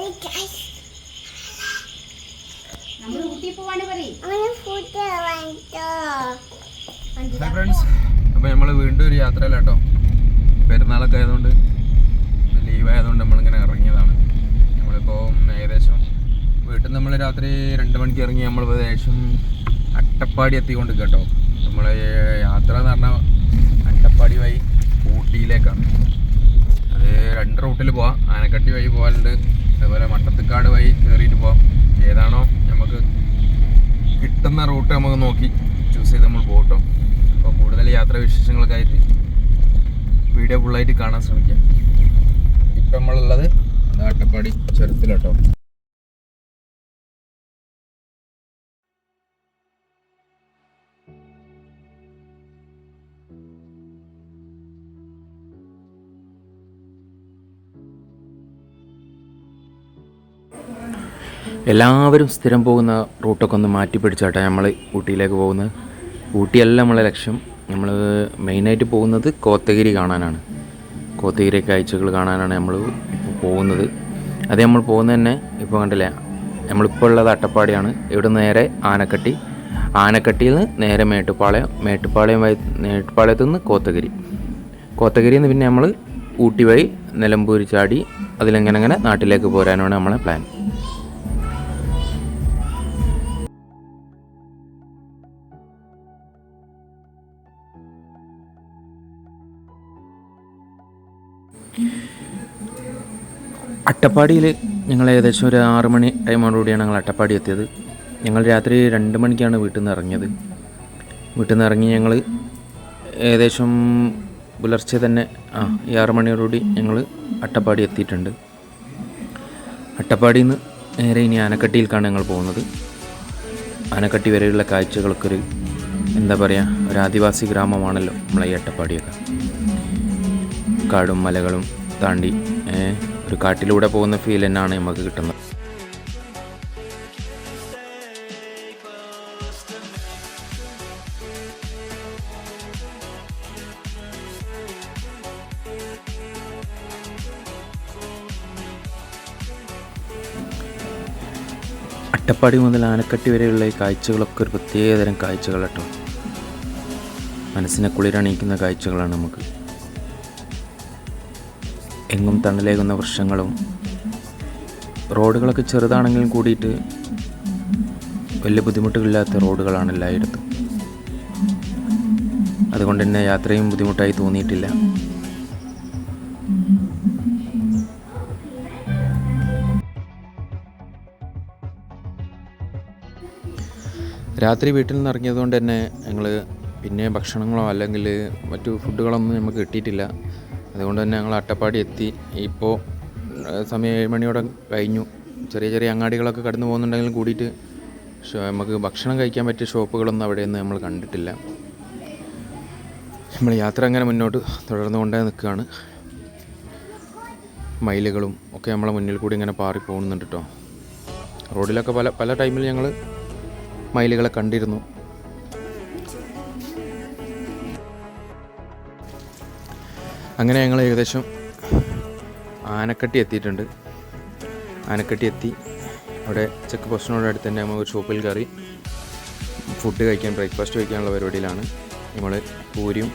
Friends, അപ്പോൾ നമ്മൾ വീണ്ടും ഒരു യാത്രയിലാട്ടോ. പെരുന്നാളൊക്കെ ആയതുകൊണ്ട് ലീവായതുകൊണ്ട് നമ്മളിങ്ങനെ ഇറങ്ങിയതാണ്. നമ്മളിപ്പോൾ ഏകദേശം വീട്ടിൽ നിന്ന് നമ്മൾ രാത്രി 2 മണിക്ക് ഇറങ്ങി നമ്മൾ ഏകദേശം അട്ടപ്പാടി എത്തിക്കൊണ്ട് കേട്ടോ. നമ്മളെ യാത്ര എന്ന് പറഞ്ഞാൽ അട്ടപ്പാടി വഴി ഊട്ടിയിലേക്കാണ്. അത് 2 റൂട്ടിൽ പോവാം. ആനക്കട്ടി വഴി പോകാനുണ്ട്, അതുപോലെ മട്ടത്തിക്കാട് വഴി കയറിയിട്ട് പോവാം. ഏതാണോ നമുക്ക് കിട്ടുന്ന റൂട്ട് നമുക്ക് നോക്കി ചൂസ് ചെയ്ത് നമ്മൾ പോകട്ടോ. അപ്പോൾ കൂടുതൽ യാത്രാ വിശേഷങ്ങളൊക്കെ ആയിട്ട് വീഡിയോ ഫുള്ളായിട്ട് കാണാൻ ശ്രമിക്കാം. ഇപ്പം നമ്മളുള്ളത് അട്ടപ്പാടി ചുരത്തിലാട്ടോ. എല്ലാവരും സ്ഥിരം പോകുന്ന റൂട്ടൊക്കെ ഒന്ന് മാറ്റി പിടിച്ചാട്ടെ നമ്മൾ ഊട്ടിയിലേക്ക് പോകുന്നത്. ഊട്ടിയല്ല നമ്മളെ ലക്ഷ്യം. നമ്മൾ മെയിനായിട്ട് പോകുന്നത് കോത്തഗിരി കാണാനാണ്. കോത്തഗിരി കാഴ്ചകൾ കാണാനാണ് നമ്മൾ ഇപ്പോൾ പോകുന്നത്. അത് നമ്മൾ പോകുന്നത് തന്നെ ഇപ്പോൾ കണ്ടില്ലേ, നമ്മളിപ്പോൾ ഉള്ളത് അട്ടപ്പാടിയാണ്. ഇവിടെ നേരെ ആനക്കട്ടി, ആനക്കട്ടിയിൽ നിന്ന് നേരെ മേട്ടുപ്പാളയത്തു നിന്ന് കോത്തഗിരിയിൽ നിന്ന് പിന്നെ നമ്മൾ ഊട്ടി വഴി നിലമ്പൂർ ചാടി അതിലെങ്ങനെ നാട്ടിലേക്ക് പോരാനാണ് നമ്മളെ പ്ലാൻ. അട്ടപ്പാടിയിൽ ഞങ്ങൾ ഏകദേശം ഒരു 6 മണി ടൈമോടുകൂടിയാണ് ഞങ്ങൾ അട്ടപ്പാടി എത്തിയത്. ഞങ്ങൾ രാത്രി 2 മണിക്കാണ് വീട്ടിൽ നിന്ന് ഇറങ്ങിയത്. വീട്ടിൽ നിന്ന് ഇറങ്ങി ഞങ്ങൾ ഏകദേശം പുലർച്ചെ തന്നെ ഈ 6 മണിയോടുകൂടി ഞങ്ങൾ അട്ടപ്പാടി എത്തിയിട്ടുണ്ട്. അട്ടപ്പാടിയിൽ നിന്ന് നേരെ ഇനി ആനക്കട്ടിയിലേക്കാണ് ഞങ്ങൾ പോകുന്നത്. ആനക്കട്ടി വരെയുള്ള കാഴ്ചകളൊക്കെ ഒരു എന്താ പറയുക, ഒരു ആദിവാസി ഗ്രാമമാണല്ലോ നമ്മളെ ഈ അട്ടപ്പാടിയൊക്കെ. കാടും മലകളും താണ്ടി ഒരു കാട്ടിലൂടെ പോകുന്ന ഫീൽ തന്നെയാണ് നമുക്ക് കിട്ടുന്നത്. അട്ടപ്പാടി മുതൽ ആനക്കട്ടി വരെയുള്ള ഈ കാഴ്ചകളൊക്കെ ഒരു പ്രത്യേകതരം കാഴ്ചകൾ കേട്ടോ. മനസ്സിനെ കുളിരണിയിക്കുന്ന കാഴ്ചകളാണ് നമുക്ക്. എങ്ങും തണലേകുന്ന വൃക്ഷങ്ങളും റോഡുകളൊക്കെ ചെറുതാണെങ്കിലും കൂടിയിട്ട് വലിയ ബുദ്ധിമുട്ടുകളില്ലാത്ത റോഡുകളാണ് എല്ലായിടത്തും. അതുകൊണ്ട് തന്നെ യാത്രയും ബുദ്ധിമുട്ടായി തോന്നിയിട്ടില്ല. രാത്രി വീട്ടിൽ നിന്ന് ഇറങ്ങിയതുകൊണ്ട് തന്നെ ഞങ്ങൾ പിന്നെ ഭക്ഷണങ്ങളോ അല്ലെങ്കിൽ മറ്റു ഫുഡുകളൊന്നും നമുക്ക് കിട്ടിയിട്ടില്ല. അതുകൊണ്ട് തന്നെ ഞങ്ങൾ അട്ടപ്പാടി എത്തി. ഇപ്പോൾ സമയം 7 മണിയോടെ കഴിഞ്ഞു. ചെറിയ അങ്ങാടികളൊക്കെ കടന്നു പോകുന്നുണ്ടെങ്കിലും കൂടിയിട്ട് നമുക്ക് ഭക്ഷണം കഴിക്കാൻ പറ്റിയ ഷോപ്പുകളൊന്നും അവിടെയൊന്നും നമ്മൾ കണ്ടിട്ടില്ല. നമ്മൾ യാത്ര അങ്ങനെ മുന്നോട്ട് തുടർന്നുകൊണ്ടേ നിൽക്കുകയാണ്. മയിലുകളും ഒക്കെ നമ്മളെ മുന്നിൽ കൂടി ഇങ്ങനെ പാറി പോകുന്നുണ്ട് കേട്ടോ. റോഡിലൊക്കെ പല ടൈമിൽ ഞങ്ങൾ മയിലുകളെ കണ്ടിരുന്നു. അങ്ങനെ ഞങ്ങൾ ഏകദേശം ആനക്കട്ടി എത്തിയിട്ടുണ്ട്. ആനക്കട്ടി എത്തി അവിടെ ചെക്ക് പോസ്റ്റിനോട് അടുത്ത് തന്നെ നമ്മൾ ഒരു ഷോപ്പിൽ കയറി ഫുഡ് കഴിക്കാൻ, ബ്രേക്ക്ഫാസ്റ്റ് കഴിക്കാനുള്ള പരിപാടിയിലാണ്. നമ്മൾ പൂരിയും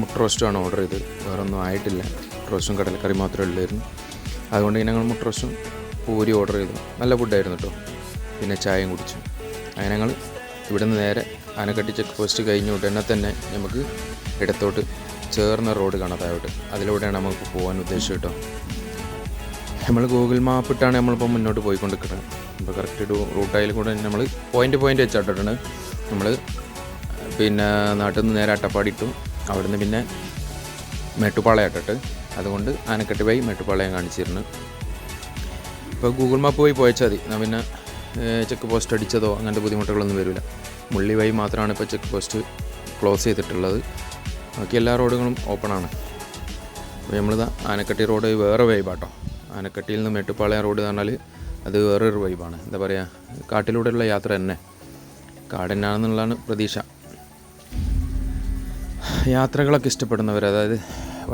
മുട്ട റോസ്റ്റുമാണ് ഓർഡർ ചെയ്തത്. വേറൊന്നും ആയിട്ടില്ല. മുട്ട റോസ്റ്റും കടലക്കറി മാത്രമേ ഉള്ളായിരുന്നു. അതുകൊണ്ട് ഞങ്ങൾ മുട്ട റോസ്റ്റും പൂരി ഓർഡർ ചെയ്തു. നല്ല ഫുഡായിരുന്നു കേട്ടോ. പിന്നെ ചായയും കുടിച്ചു. അങ്ങനെ ഞങ്ങൾ ഇവിടെ നിന്ന് നേരെ ആനക്കട്ടി ചെക്ക് പോസ്റ്റ് കഴിഞ്ഞ ഉടനെ തന്നെ നമുക്ക് ഇടത്തോട്ട് ചേർന്ന റോഡ് കാണാം താഴോട്ട്. അതിലൂടെയാണ് നമുക്ക് പോകാൻ ഉദ്ദേശിച്ചത് കേട്ടോ. നമ്മൾ ഗൂഗിൾ മാപ്പ് ഇട്ടാണ് നമ്മളിപ്പോൾ മുന്നോട്ട് പോയിക്കൊണ്ടിരിക്കുന്നത്. ഇപ്പോൾ കറക്റ്റ് റൂട്ടായാലും കൂടെ നമ്മൾ പോയിൻ്റ് വെച്ചാട്ടിട്ടാണ് നമ്മൾ പിന്നെ നാട്ടിൽ നിന്ന് നേരെ അട്ടപ്പാടി ഇട്ടു. അവിടുന്ന് പിന്നെ മേട്ടുപ്പാളയം ഇട്ടിട്ട് അതുകൊണ്ട് ആനക്കട്ടി വഴി മേട്ടുപ്പാളയം കാണിച്ചിരുന്നു. ഇപ്പോൾ ഗൂഗിൾ മാപ്പ് വഴി പോയച്ചാൽ മതി. എന്നാൽ പിന്നെ ചെക്ക് പോസ്റ്റ് അടിച്ചതോ അങ്ങനത്തെ ബുദ്ധിമുട്ടുകളൊന്നും വരില്ല. മുള്ളി വഴി മാത്രമാണ് ഇപ്പോൾ ചെക്ക് പോസ്റ്റ് ക്ലോസ് ചെയ്തിട്ടുള്ളത്. ബാക്കി എല്ലാ റോഡുകളും ഓപ്പണാണ്. അപ്പോൾ നമ്മളിതാ ആനക്കട്ടി റോഡ് വേറെ വൈബാട്ടോ. ആനക്കട്ടിയിൽ നിന്ന് മേട്ടുപ്പാളയം റോഡ് എന്ന് പറഞ്ഞാൽ അത് വേറൊരു വൈബാണ്. എന്താ പറയുക, കാട്ടിലൂടെയുള്ള യാത്ര തന്നെ. കാടിനാണെന്നുള്ളതാണ് പ്രതീക്ഷ. യാത്രകളൊക്കെ ഇഷ്ടപ്പെടുന്നവർ, അതായത്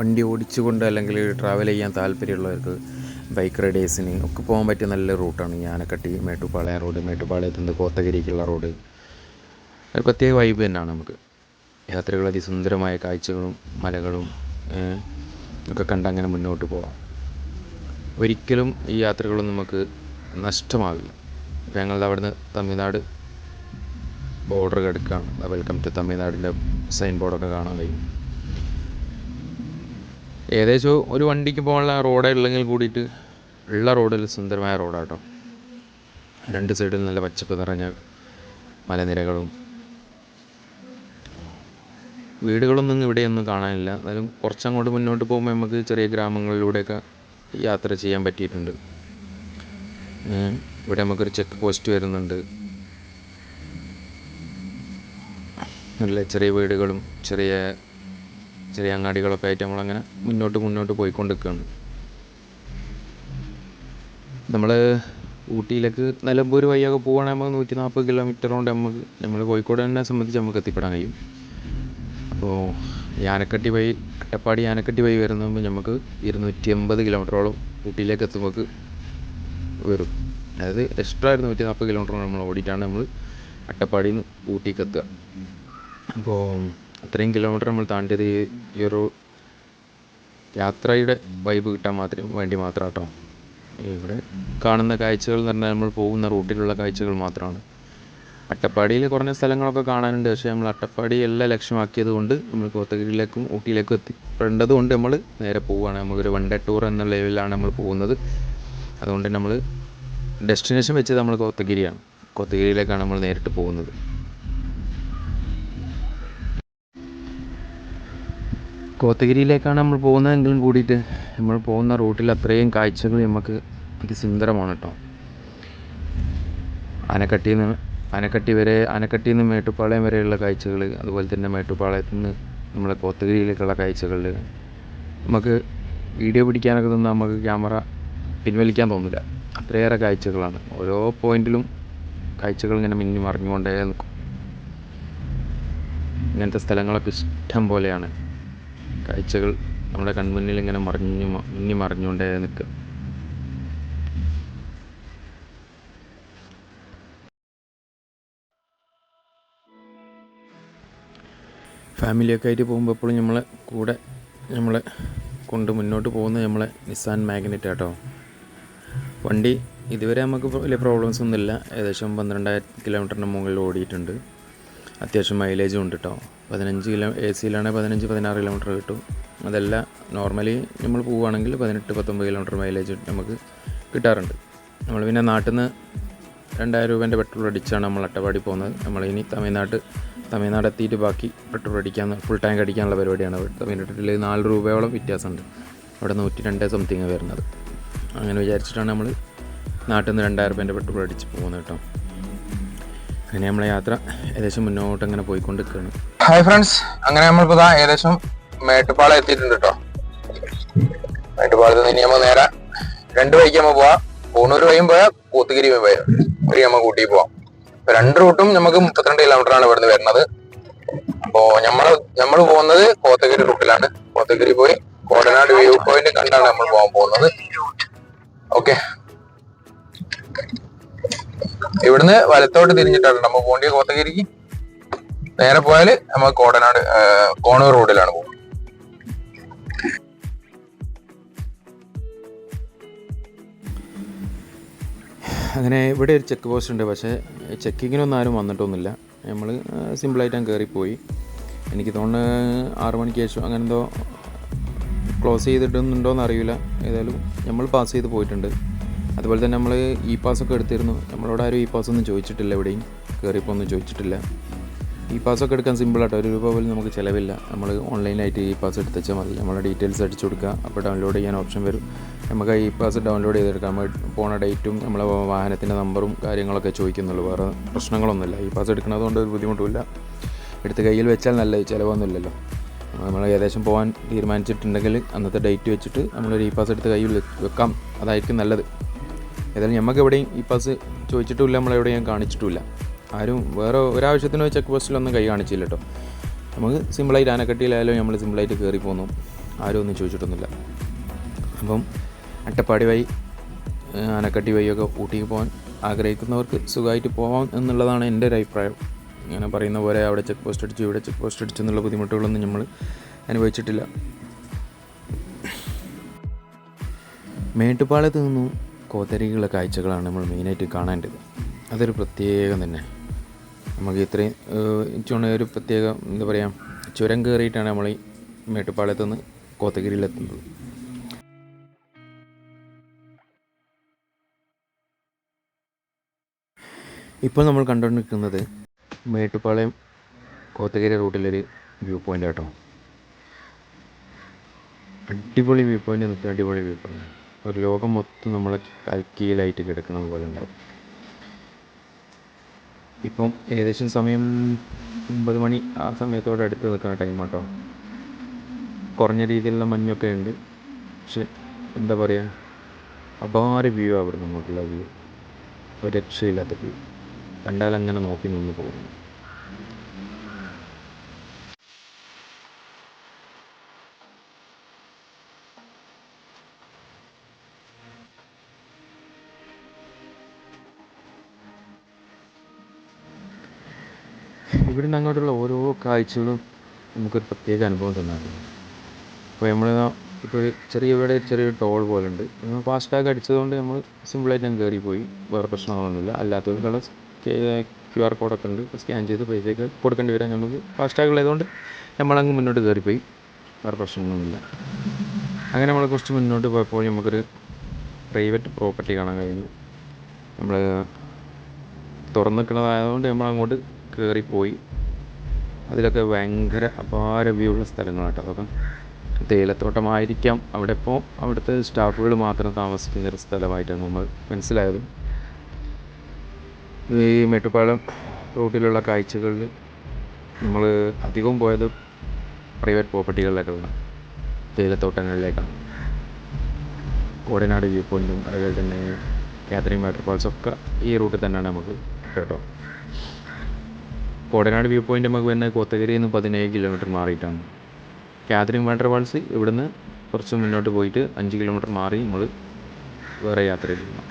വണ്ടി ഓടിച്ചുകൊണ്ട് അല്ലെങ്കിൽ ട്രാവൽ ചെയ്യാൻ താല്പര്യമുള്ളവർക്ക് ബൈക്ക് റൈഡേഴ്സിന് ഒക്കെ പോകാൻ പറ്റിയ നല്ല റൂട്ടാണ് ഈ ആനക്കട്ടി മേട്ടുപ്പാളയം റോഡ്, മേട്ടുപ്പാളയത്തു നിന്ന് കോത്തഗിരിക്കുള്ള റോഡ്. ഒരു പ്രത്യേക വൈബ് തന്നെയാണ് നമുക്ക്. യാത്രകൾ അതിസുന്ദരമായ കാഴ്ചകളും മലകളും ഒക്കെ കണ്ടങ്ങനെ മുന്നോട്ട് പോകാം. ഒരിക്കലും ഈ യാത്രകളൊന്നും നമുക്ക് നഷ്ടമാവില്ല. ഇപ്പോൾ ഞങ്ങളുടെ അവിടുന്ന് തമിഴ്നാട് ബോർഡർ കിടക്കുകയാണ്. വെൽക്കം ടു തമിഴ്നാടിൻ്റെ സൈൻ ബോർഡൊക്കെ കാണാൻ കഴിയും. ഏകദേശം ഒരു വണ്ടിക്ക് പോകാനുള്ള റോഡേ ഉള്ളെങ്കിൽ കൂടിയിട്ട് ഉള്ള റോഡിൽ സുന്ദരമായ റോഡാട്ടോ. രണ്ട് സൈഡിൽ നല്ല പച്ചപ്പ് നിറഞ്ഞ മലനിരകളും വീടുകളൊന്നും ഇവിടെയൊന്നും കാണാനില്ല. എന്നാലും കുറച്ചങ്ങോട്ട് മുന്നോട്ട് പോകുമ്പോൾ നമുക്ക് ചെറിയ ഗ്രാമങ്ങളിലൂടെയൊക്കെ യാത്ര ചെയ്യാൻ പറ്റിയിട്ടുണ്ട്. ഇവിടെ നമുക്കൊരു ചെക്ക് പോസ്റ്റ് വരുന്നുണ്ട്. നല്ല ചെറിയ വീടുകളും ചെറിയ ചെറിയ അങ്ങാടികളൊക്കെ ആയിട്ട് നമ്മളങ്ങനെ മുന്നോട്ട് പോയിക്കൊണ്ടിരിക്കുകയാണ്. നമ്മൾ ഊട്ടിയിലേക്ക് നിലമ്പൂർ വഴിയൊക്കെ പോകുകയാണെങ്കിൽ നമുക്ക് 140 കിലോമീറ്റർ കൊണ്ട് നമ്മൾ കോഴിക്കോട് തന്നെ സംബന്ധിച്ച് നമുക്ക് എത്തിപ്പെടാൻ കഴിയും. അപ്പോൾ ആനക്കട്ടി വഴി അട്ടപ്പാടി ആനക്കട്ടി വഴി വരുമ്പോൾ നമുക്ക് 280 കിലോമീറ്ററോളം ഊട്ടിയിലേക്ക് എത്തുമ്പോൾ വരും. അതായത് എക്സ്ട്രാ 140 കിലോമീറ്റർ നമ്മൾ ഓടിയിട്ടാണ് നമ്മൾ അട്ടപ്പാടിയിൽ നിന്ന് ഊട്ടിക്ക് എത്തുക. അപ്പോൾ അത്രയും കിലോമീറ്റർ നമ്മൾ താണ്ടിയത് ഈ ഒരു യാത്രയുടെ വൈബ് കിട്ടാൻ വേണ്ടി മാത്രം കേട്ടോ. ഇവിടെ കാണുന്ന കാഴ്ചകൾ എന്ന് പറഞ്ഞാൽ നമ്മൾ പോകുന്ന റൂട്ടിലുള്ള കാഴ്ചകൾ മാത്രമാണ്. അട്ടപ്പാടിയിൽ കുറഞ്ഞ സ്ഥലങ്ങളൊക്കെ കാണാനുണ്ട്. പക്ഷേ നമ്മൾ അട്ടപ്പാടി എല്ലാം ലക്ഷ്യമാക്കിയത് കൊണ്ട് നമ്മൾ കോത്തഗിരിയിലേക്കും ഊട്ടിയിലേക്കും എത്തിപ്പെടേണ്ടത് കൊണ്ട് നമ്മൾ നേരെ പോവുകയാണ്. നമുക്കൊരു 1 ഡേ ടൂർ എന്ന ലെവലിലാണ് നമ്മൾ പോകുന്നത്. അതുകൊണ്ട് നമ്മൾ ഡെസ്റ്റിനേഷൻ വെച്ചത് നമ്മൾ കോത്തഗിരിയാണ്. കോത്തഗിരിയിലേക്കാണ് നമ്മൾ നേരിട്ട് പോകുന്നത്. കോത്തഗിരിയിലേക്കാണ് നമ്മൾ പോകുന്നതെങ്കിലും കൂടിയിട്ട് നമ്മൾ പോകുന്ന റൂട്ടിൽ അത്രയും കാഴ്ചകൾ നമുക്ക് അതിസുന്ദരമാണ് കേട്ടോ. ആനക്കട്ടിയിൽ നിന്ന് മേട്ടുപ്പാളയം വരെയുള്ള കാഴ്ചകൾ, അതുപോലെ തന്നെ മേട്ടുപ്പാളയത്തു നിന്ന് നമ്മളെ കോത്തഗിരിയിലേക്കുള്ള കാഴ്ചകൾ നമുക്ക് വീഡിയോ പിടിക്കാനൊക്കെ നിന്ന് നമുക്ക് ക്യാമറ പിൻവലിക്കാൻ തോന്നില്ല. അത്രയേറെ കാഴ്ചകളാണ്. ഓരോ പോയിന്റിലും കാഴ്ചകൾ ഇങ്ങനെ മിന്നി മറിഞ്ഞുകൊണ്ടേ നിൽക്കും. ഇങ്ങനത്തെ സ്ഥലങ്ങളൊക്കെ ഇഷ്ടം പോലെയാണ്. കാഴ്ചകൾ നമ്മുടെ കൺമുന്നിൽ ഇങ്ങനെ മിന്നി മറിഞ്ഞുകൊണ്ടേ നിൽക്കുക. ഫാമിലിയൊക്കെ ആയിട്ട് പോകുമ്പോൾ എപ്പോഴും നമ്മളെ കൊണ്ട് മുന്നോട്ട് പോകുന്നത് നമ്മളെ നിസാൻ മാഗ്നറ്റ് കേട്ടോ. വണ്ടി ഇതുവരെ നമുക്ക് വലിയ പ്രോബ്ലംസ് ഒന്നുമില്ല. ഏകദേശം 12,000 കിലോമീറ്ററിന് മുകളിൽ ഓടിയിട്ടുണ്ട്. അത്യാവശ്യം മൈലേജും ഉണ്ട് കേട്ടോ. 15 AC-യിലാണെങ്കിൽ 15-16 കിലോമീറ്റർ കിട്ടും. അതല്ല നോർമലി നമ്മൾ പോവുകയാണെങ്കിൽ 18-19 കിലോമീറ്റർ മൈലേജ് നമുക്ക് കിട്ടാറുണ്ട്. നമ്മൾ പിന്നെ നാട്ടിൽ നിന്ന് 2,000 രൂപേൻ്റെ പെട്രോൾ അടിച്ചാണ് നമ്മൾ അട്ടപ്പാടി പോകുന്നത്. നമ്മളിനി തമിഴ്നാട് എത്തിയിട്ട് ബാക്കി പെട്രോൾ ഫുൾ ടാങ്ക് അടിക്കാനുള്ള പരിപാടിയാണ്. തമിഴ്നാട്ടിൽ 4 രൂപയോളം വ്യത്യാസമുണ്ട്. അവിടെ 102 സംതിങ് വരുന്നത്. അങ്ങനെ വിചാരിച്ചിട്ടാണ് നമ്മൾ നാട്ടിൽ നിന്ന് 2,000 രൂപേൻ്റെ പെട്രോൾ അടിച്ച് പോകുന്നത് കേട്ടോ. അങ്ങനെ നമ്മളെ യാത്ര ഏകദേശം മുന്നോട്ട് അങ്ങനെ പോയിക്കൊണ്ടിരിക്കുകയാണ്. ഹായ് ഫ്രണ്ട്സ്, അങ്ങനെ നമ്മളിപ്പോൾ ഏകദേശം മേട്ടുപ്പാളം എത്തിയിട്ടുണ്ട് കേട്ടോ. മേട്ടുപ്പാളത്ത് നിന്ന് ഇനി നമ്മൾ നേരെ 2 വഴിക്ക് നമ്മൾ പോവാം. പൂണൂർ വഴിയും പോയാൽ കോത്തഗിരി വഴി നമ്മൾ കൂട്ടി പോവാം. 2 റൂട്ടും നമുക്ക് 32 കിലോമീറ്ററാണ് ഇവിടുന്ന് വരുന്നത്. അപ്പോൾ നമ്മൾ പോകുന്നത് കോത്തഗിരി റൂട്ടിലാണ്. കോത്തഗിരി പോയി കോടനാട് വ്യൂ പോയിന്റ് കണ്ടാണ് നമ്മൾ പോകാൻ പോകുന്നത്. ഓക്കെ, ഇവിടുന്ന് വലത്തോട്ട് തിരിഞ്ഞിട്ടാണ് നമ്മൾ പോകേണ്ടത്. കോത്തഗിരിക്ക് നേരെ പോയാൽ നമ്മൾ കോണൂർ റോഡിലാണ് പോകുന്നത്. അങ്ങനെ ഇവിടെ ഒരു ചെക്ക് പോസ്റ്റ് ഉണ്ട്. പക്ഷേ ചെക്കിങ്ങിനൊന്നും ആരും വന്നിട്ടൊന്നുമില്ല. നമ്മൾ സിമ്പിളായിട്ട് കയറിപ്പോയി. എനിക്ക് തോന്നുന്നു 6 മണിക്ക് ശേഷം അങ്ങനെ എന്തോ ക്ലോസ് ചെയ്തിട്ടുണ്ടോയെന്ന് അറിയില്ല. ഏതായാലും നമ്മൾ പാസ് ചെയ്ത് പോയിട്ടുണ്ട്. അതുപോലെ തന്നെ നമ്മൾ പാസ്സൊക്കെ എടുത്തിരുന്നു. നമ്മളോട് ആരും പാസ്സൊന്നും ചോദിച്ചിട്ടില്ല. എവിടെയും കയറിയപ്പോൾ ഒന്നും ചോദിച്ചിട്ടില്ല. പാസ്സൊക്കെ എടുക്കാൻ സിമ്പിളാട്ടോ. 1 രൂപ പോലും നമുക്ക് ചിലവില്ല. നമ്മൾ ഓൺലൈനായിട്ട് പാസ് എടുത്ത് വെച്ചാൽ മതി. നമ്മളെ ഡീറ്റെയിൽസ് അടിച്ചു കൊടുക്കുക. അപ്പോൾ ഡൗൺലോഡ് ചെയ്യാൻ ഓപ്ഷൻ വരും. നമുക്ക് പാസ് ഡൗൺലോഡ് ചെയ്തെടുക്കാം. നമ്മൾ പോണ ഡേറ്റും നമ്മളെ വാഹനത്തിൻ്റെ നമ്പറും കാര്യങ്ങളൊക്കെ ചോദിക്കുന്നുള്ളൂ. വേറെ പ്രശ്നങ്ങളൊന്നുമില്ല. പാസ് എടുക്കുന്നത് കൊണ്ട് ഒരു ബുദ്ധിമുട്ടുമില്ല. എടുത്ത് കയ്യിൽ വെച്ചാൽ നല്ല ചിലവൊന്നുമില്ലല്ലോ. നമ്മൾ ഏകദേശം പോകാൻ തീരുമാനിച്ചിട്ടുണ്ടെങ്കിൽ അന്നത്തെ ഡേറ്റ് വെച്ചിട്ട് നമ്മളൊരു പാസ് എടുത്ത് കയ്യിൽ വെക്കാം. അതായിരിക്കും നല്ലത്. ഏതായാലും നമുക്ക് എവിടെയും പാസ് ചോദിച്ചിട്ടുമില്ല, നമ്മളെവിടെയും കാണിച്ചിട്ടുമില്ല. ആരും വേറെ ഒരാവശ്യത്തിനോ ചെക്ക് പോസ്റ്റിലൊന്നും കൈ കാണിച്ചില്ല കേട്ടോ. നമുക്ക് സിമ്പിളായിട്ട് ആനക്കട്ടിയിലായാലും നമ്മൾ സിമ്പിളായിട്ട് കയറി പോന്നു. ആരും ഒന്നും ചോദിച്ചിട്ടൊന്നുമില്ല. അപ്പം അട്ടപ്പാടി വഴി ആനക്കട്ടി വഴിയൊക്കെ ഊട്ടിക്ക് പോകാൻ ആഗ്രഹിക്കുന്നവർക്ക് സുഖമായിട്ട് പോകാം എന്നുള്ളതാണ് എൻ്റെ ഒരു അഭിപ്രായം. ഇങ്ങനെ പറയുന്ന പോലെ അവിടെ ചെക്ക് പോസ്റ്റ് അടിച്ചു ഇവിടെ ചെക്ക് പോസ്റ്റ് അടിച്ചു എന്നുള്ള ബുദ്ധിമുട്ടുകളൊന്നും നമ്മൾ അനുഭവിച്ചിട്ടില്ല. മേട്ടുപ്പാളയത്ത് നിന്നും കോത്തരികളുടെ കാഴ്ചകളാണ് നമ്മൾ മെയിനായിട്ട് കാണേണ്ടത്. അതൊരു പ്രത്യേകം തന്നെ. നമുക്ക് ഇത്രയും ഒരു പ്രത്യേക എന്താ പറയുക, ചുരം കയറിയിട്ടാണ് നമ്മൾ ഈ മേട്ടുപ്പാളയത്ത് നിന്ന് കോത്തഗിരിയിലെത്തുന്നത്. ഇപ്പോൾ നമ്മൾ കണ്ടുകൊണ്ടിരിക്കുന്നത് മേട്ടുപ്പാളയം കോത്തഗിരി റൂട്ടിലൊരു വ്യൂ പോയിൻ്റ് കേട്ടോ. അടിപൊളി വ്യൂ പോയിൻ്റ് നിൽക്കുക, അടിപൊളി വ്യൂ പോയിൻ്റ്. ഒരു ലോകം മൊത്തം നമ്മളെ കീഴിലായിട്ട് കിടക്കുന്നത് പോലെ ഉണ്ടാവും. ഇപ്പം ഏകദേശം സമയം 9 മണി ആ സമയത്തോടെ അടുത്ത് നിൽക്കുന്ന ടൈം കേട്ടോ. കുറഞ്ഞ രീതിയിലുള്ള മഞ്ഞൊക്കെ ഉണ്ട്, പക്ഷെ എന്താ പറയുക, അപാര വ്യൂ അവിടെ നമുക്കുള്ള വ്യൂ. ഒരു രക്ഷയില്ലാത്ത വ്യൂ, കണ്ടാലങ്ങനെ നോക്കി നിന്ന് പോകുന്നു. ഇവിടെ നിന്ന് അങ്ങോട്ടുള്ള ഓരോ കാഴ്ചകളും നമുക്കൊരു പ്രത്യേക അനുഭവം തന്നായിരുന്നു. ഇപ്പോൾ നമ്മൾ ഇപ്പോൾ ചെറിയൊരു ടോൾ പോലെ ഉണ്ട്. ഫാസ്ടാഗ് അടിച്ചതുകൊണ്ട് നമ്മൾ സിമ്പിളായിട്ട് ഞാൻ കയറിപ്പോയി, വേറെ പ്രശ്നങ്ങളൊന്നുമില്ല. അല്ലാത്തവർക്കുള്ള QR കോഡൊക്കെ ഉണ്ട്, സ്കാൻ ചെയ്ത് പൈസയൊക്കെ കൊടുക്കേണ്ടി വരാൻ. നമുക്ക് ഫാസ്ടാഗ് ഉള്ളതുകൊണ്ട് നമ്മളങ്ങ് മുന്നോട്ട് കയറിപ്പോയി, വേറെ പ്രശ്നങ്ങളൊന്നുമില്ല. അങ്ങനെ നമ്മൾ കുറച്ച് മുന്നോട്ട് പോയപ്പോൾ നമുക്കൊരു പ്രൈവറ്റ് പ്രോപ്പർട്ടി കാണാൻ കഴിഞ്ഞു. നമ്മൾ തുറന്നിട്ടുള്ളതായതുകൊണ്ട് നമ്മളങ്ങോട്ട് കയറിപ്പോയി. അതിലൊക്കെ ഭയങ്കര അപാര വ്യൂ ഉള്ള സ്ഥലങ്ങളാട്ടോ. അതൊക്കെ തേയിലത്തോട്ടമായിരിക്കാം. അവിടെ ഇപ്പോൾ അവിടുത്തെ സ്റ്റാഫുകൾ മാത്രം താമസിക്കുന്ന ഒരു സ്ഥലമായിട്ടാണ് നമ്മൾ മനസ്സിലായത്. ഈ മേട്ടുപ്പാളയം റൂട്ടിലുള്ള കാഴ്ചകളിൽ നമ്മൾ അധികവും പോയത് പ്രൈവറ്റ് പ്രോപ്പർട്ടികളിലേക്കാണ്, തേയിലത്തോട്ടങ്ങളിലേക്കാണ്. കോടനാട് വ്യൂ പോയിൻറ്റും അതുപോലെ തന്നെ കാതറിൻ വാട്ടർഫാൾസൊക്കെ ഈ റൂട്ടിൽ തന്നെയാണ് നമുക്ക് കേട്ടോ. കോടനാട് വ്യൂ പോയിൻ്റ് നമുക്ക് വരുന്നത് കോത്തഗിരിയിൽ നിന്ന് 17 കിലോമീറ്റർ മാറിയിട്ടാണ്. കാതറിൻ വാട്ടർഫാൾസ് ഇവിടുന്ന് കുറച്ച് മുന്നോട്ട് പോയിട്ട് 5 കിലോമീറ്റർ മാറി നമ്മൾ വേറെ യാത്ര ചെയ്യണം.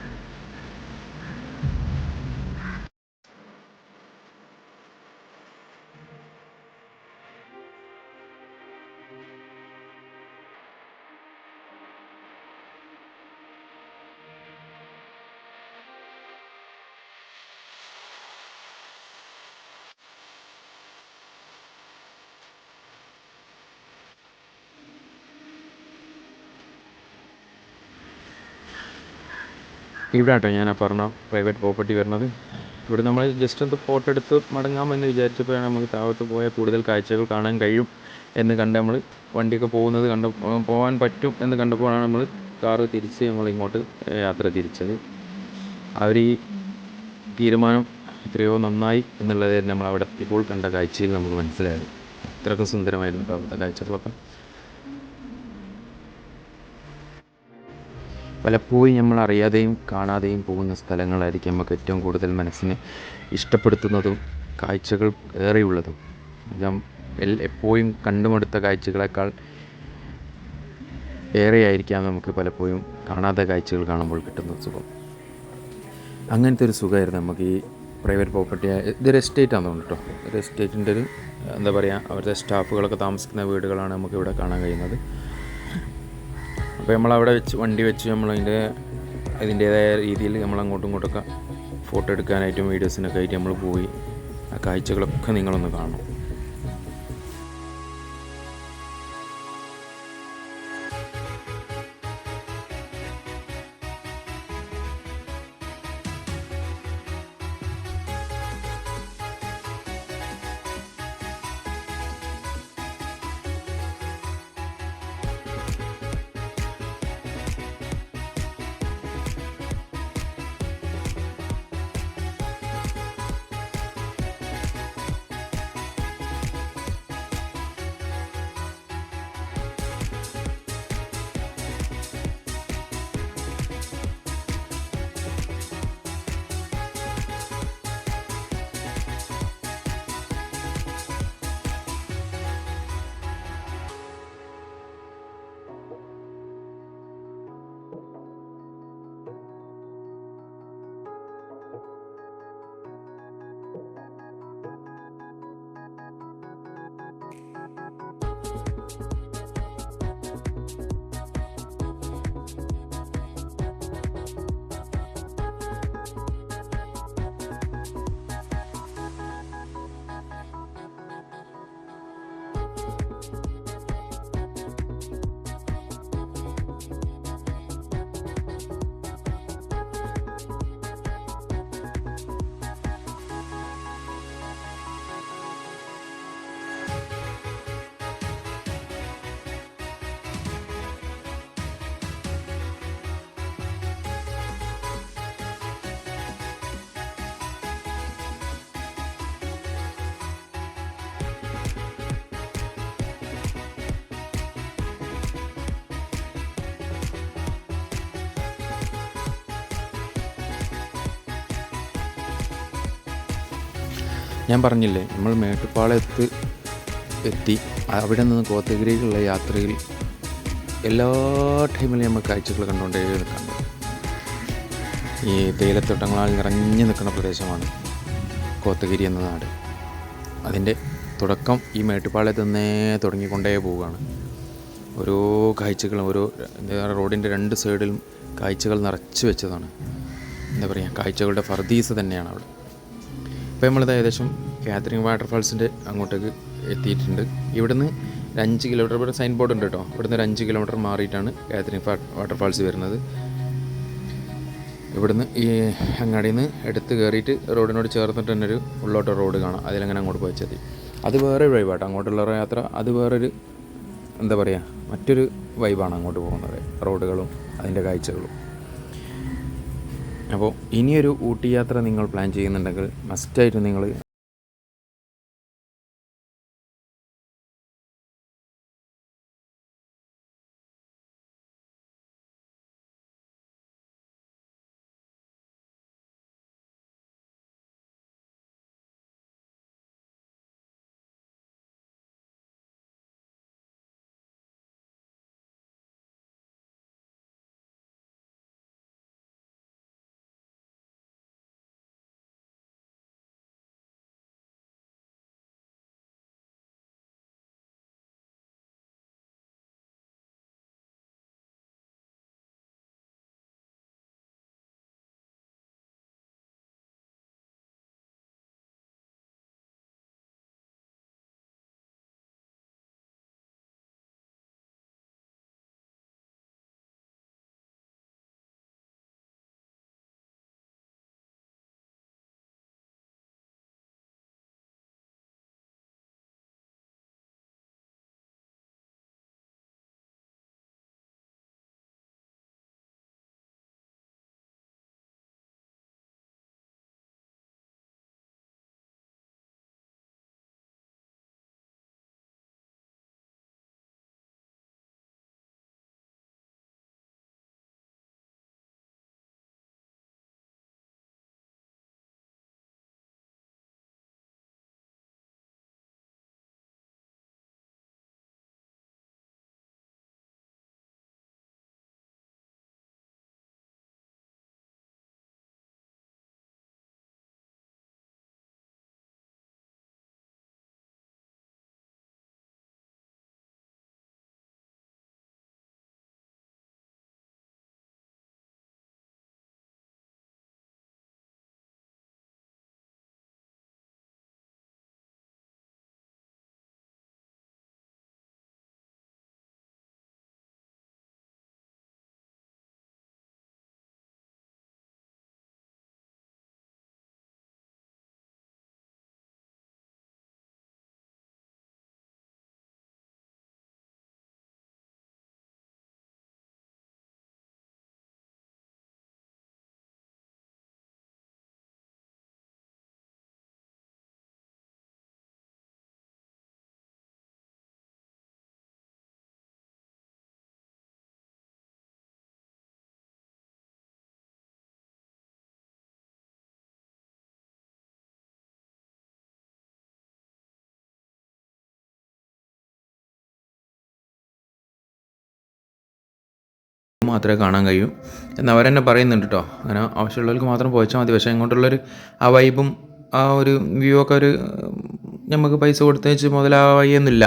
ഇവിടെ കേട്ടോ ഞാൻ പറഞ്ഞ പ്രൈവറ്റ് പ്രോപ്പർട്ടി വരുന്നത്. ഇവിടെ നമ്മൾ ജസ്റ്റ് ഒന്ന് ഫോട്ടോ എടുത്ത് മടങ്ങാമെന്ന് വിചാരിച്ചപ്പോഴാണ് നമുക്ക് താഴോട്ട് പോയാൽ കൂടുതൽ കാഴ്ചകൾ കാണാൻ കഴിയും എന്ന് കണ്ട് നമ്മൾ വണ്ടിയൊക്കെ പോകുന്നത് പോകാൻ പറ്റും എന്ന് കണ്ടപ്പോഴാണ് നമ്മൾ കാറ് തിരിച്ച് നമ്മൾ ഇങ്ങോട്ട് യാത്ര തിരിച്ചത്. ഈ തീരുമാനം എത്രയോ നന്നായി എന്നുള്ളത് നമ്മൾ അവിടെ ഇപ്പോൾ കണ്ട കാഴ്ചയിൽ നമുക്ക് മനസ്സിലായത്. ഇത്രയൊക്കെ സുന്ദരമായിരുന്നു അവിടുത്തെ കാഴ്ചകളൊക്കെ. പലപ്പോഴും നമ്മൾ അറിയാതെയും കാണാതെയും പോകുന്ന സ്ഥലങ്ങളായിരിക്കും നമുക്ക് ഏറ്റവും കൂടുതൽ മനസ്സിനെ ഇഷ്ടപ്പെടുത്തുന്നതും കാഴ്ചകൾ ഏറെയുള്ളതും. എപ്പോഴും കണ്ടുമടുത്ത കാഴ്ചകളെക്കാൾ ഏറെയായിരിക്കാം നമുക്ക് പലപ്പോഴും കാണാത്ത കാഴ്ചകൾ കാണുമ്പോൾ കിട്ടുന്ന സുഖം. അങ്ങനത്തെ ഒരു സുഖമായിരുന്നു നമുക്ക് ഈ പ്രൈവറ്റ് പ്രോപ്പർട്ടി. ഇതൊരു എസ്റ്റേറ്റ് ആണെന്ന് കേട്ടോ. ഒരു എസ്റ്റേറ്റിൻ്റെ ഒരു എന്താ പറയുക, അവരുടെ സ്റ്റാഫുകളൊക്കെ താമസിക്കുന്ന വീടുകളാണ് നമുക്കിവിടെ കാണാൻ കഴിയുന്നത്. അപ്പോൾ നമ്മളവിടെ വണ്ടി വെച്ച് അതിൻ്റേതായ രീതിയിൽ നമ്മൾ അങ്ങോട്ടും ഇങ്ങോട്ടൊക്കെ ഫോട്ടോ എടുക്കാനായിട്ടും വീഡിയോസിനൊക്കെ ആയിട്ട് നമ്മൾ പോയി. ആ കാഴ്ചകളൊക്കെ നിങ്ങളൊന്ന് കാണണം. ഞാൻ പറഞ്ഞില്ലേ, നമ്മൾ മേട്ടുപ്പാളയത്ത് എത്തി. അവിടെ നിന്ന് കോത്തഗിരിയിലുള്ള യാത്രയിൽ എല്ലാ ടൈമിലും നമ്മൾ കാഴ്ചകൾ കണ്ടുകൊണ്ടേ നിൽക്കുന്നുണ്ട്. ഈ തേയിലത്തോട്ടങ്ങളാൽ നിറഞ്ഞു നിൽക്കുന്ന പ്രദേശമാണ് കോത്തഗിരി എന്ന നാട്. അതിൻ്റെ തുടക്കം ഈ മേട്ടുപ്പാളയത്ത് നിന്നേ തുടങ്ങിക്കൊണ്ടേ പോവുകയാണ്. ഓരോ കാഴ്ചകളും റോഡിൻ്റെ രണ്ട് സൈഡിലും കാഴ്ചകൾ നിറച്ച് വെച്ചതാണ്. എന്താ പറയുക, കാഴ്ചകളുടെ ഫർദീസ് തന്നെയാണ് അവിടെ. ഇപ്പോൾ നമ്മളിത് ഏകദേശം കാത്തറിംഗ് വാട്ടർഫാൾസിൻ്റെ അങ്ങോട്ടേക്ക് എത്തിയിട്ടുണ്ട്. ഇവിടുന്ന് 5 കിലോമീറ്റർ, ഇവിടെ സൈൻ ബോർഡ് ഉണ്ട് കേട്ടോ, ഇവിടുന്ന് 5 കിലോമീറ്റർ മാറിയിട്ടാണ് കാത്തറിംഗ് വാട്ടർഫാൾസ് വരുന്നത്. ഇവിടുന്ന് ഈ അങ്ങാടിയിൽ നിന്ന് എടുത്ത് കയറിയിട്ട് റോഡിനോട് ചേർന്നിട്ട് തന്നെ ഒരു ഉള്ളോട്ട് റോഡ് കാണാം. അതിലങ്ങനെ അങ്ങോട്ട് പോയിച്ചെത്തി. അത് വേറെ വൈബാട്ടോ, അങ്ങോട്ടുള്ള യാത്ര അത് വേറൊരു എന്താ പറയുക, മറ്റൊരു വൈബാണ് അങ്ങോട്ട് പോകുന്നത്, റോഡുകളും അതിൻ്റെ കാഴ്ചകളും. അപ്പോൾ ഇനിയൊരു ഊട്ടി യാത്ര നിങ്ങൾ പ്ലാൻ ചെയ്യുന്നുണ്ടെങ്കിൽ മസ്റ്റായിട്ട് നിങ്ങൾ മാത്രമേ കാണാൻ കഴിയൂ എന്ന് അവരെന്നെ പറയുന്നുണ്ട് കേട്ടോ. അങ്ങനെ ആവശ്യമുള്ളവർക്ക് മാത്രം പോയിച്ചാൽ മതി. പക്ഷേ ഇങ്ങോട്ടുള്ളൊരു ആ വൈബും ആ ഒരു വ്യൂ ഒക്കെ ഒരു നമുക്ക് പൈസ കൊടുത്തേച്ച് മുതലാവുകയൊന്നുമില്ല.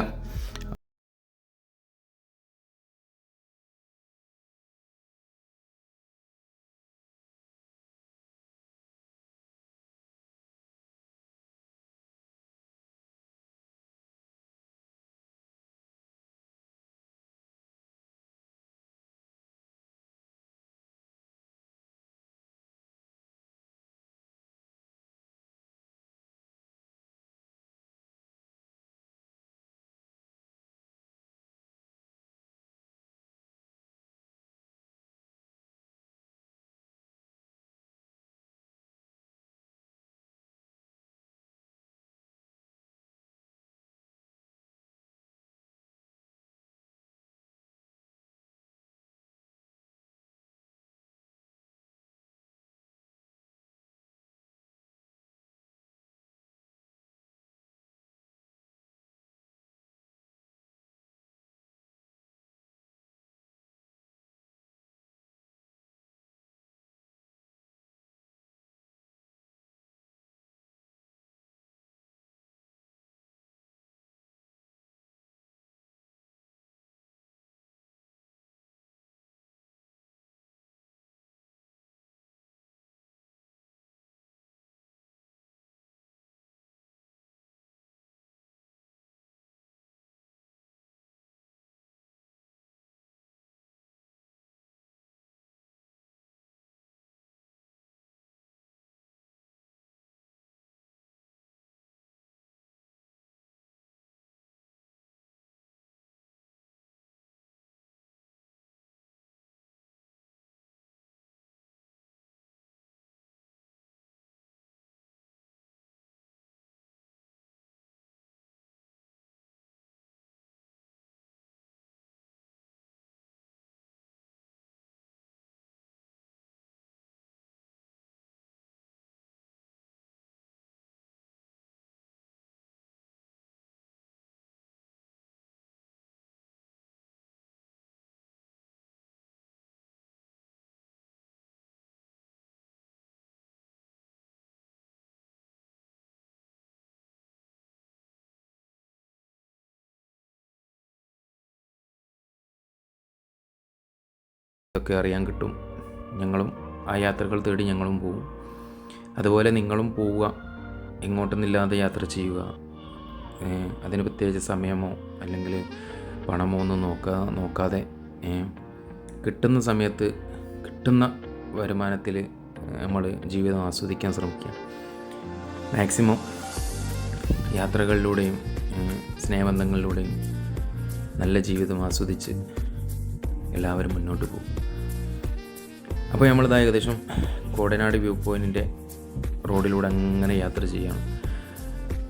ഒക്കെ അറിയാൻ കിട്ടും. ഞങ്ങളും ആ യാത്രകൾ തേടി ഞങ്ങളും പോവും. അതുപോലെ നിങ്ങളും പോവുക, എങ്ങോട്ടൊന്നുമില്ലാതെ യാത്ര ചെയ്യുക. അതിന് പ്രത്യേകിച്ച് സമയമോ അല്ലെങ്കിൽ പണമോ ഒന്നും നോക്കാതെ കിട്ടുന്ന സമയത്ത് കിട്ടുന്ന വരുമാനത്തിൽ നമ്മൾ ജീവിതം ആസ്വദിക്കാൻ ശ്രമിക്കുക. മാക്സിമം യാത്രകളിലൂടെയും സ്നേഹബന്ധങ്ങളിലൂടെയും നല്ല ജീവിതം ആസ്വദിച്ച് എല്ലാവരും മുന്നോട്ട് പോകും. അപ്പോൾ നമ്മളിതാ ഏകദേശം കോടനാട് വ്യൂ പോയിൻറ്റിൻ്റെ റോഡിലൂടെ അങ്ങനെ യാത്ര ചെയ്യണം.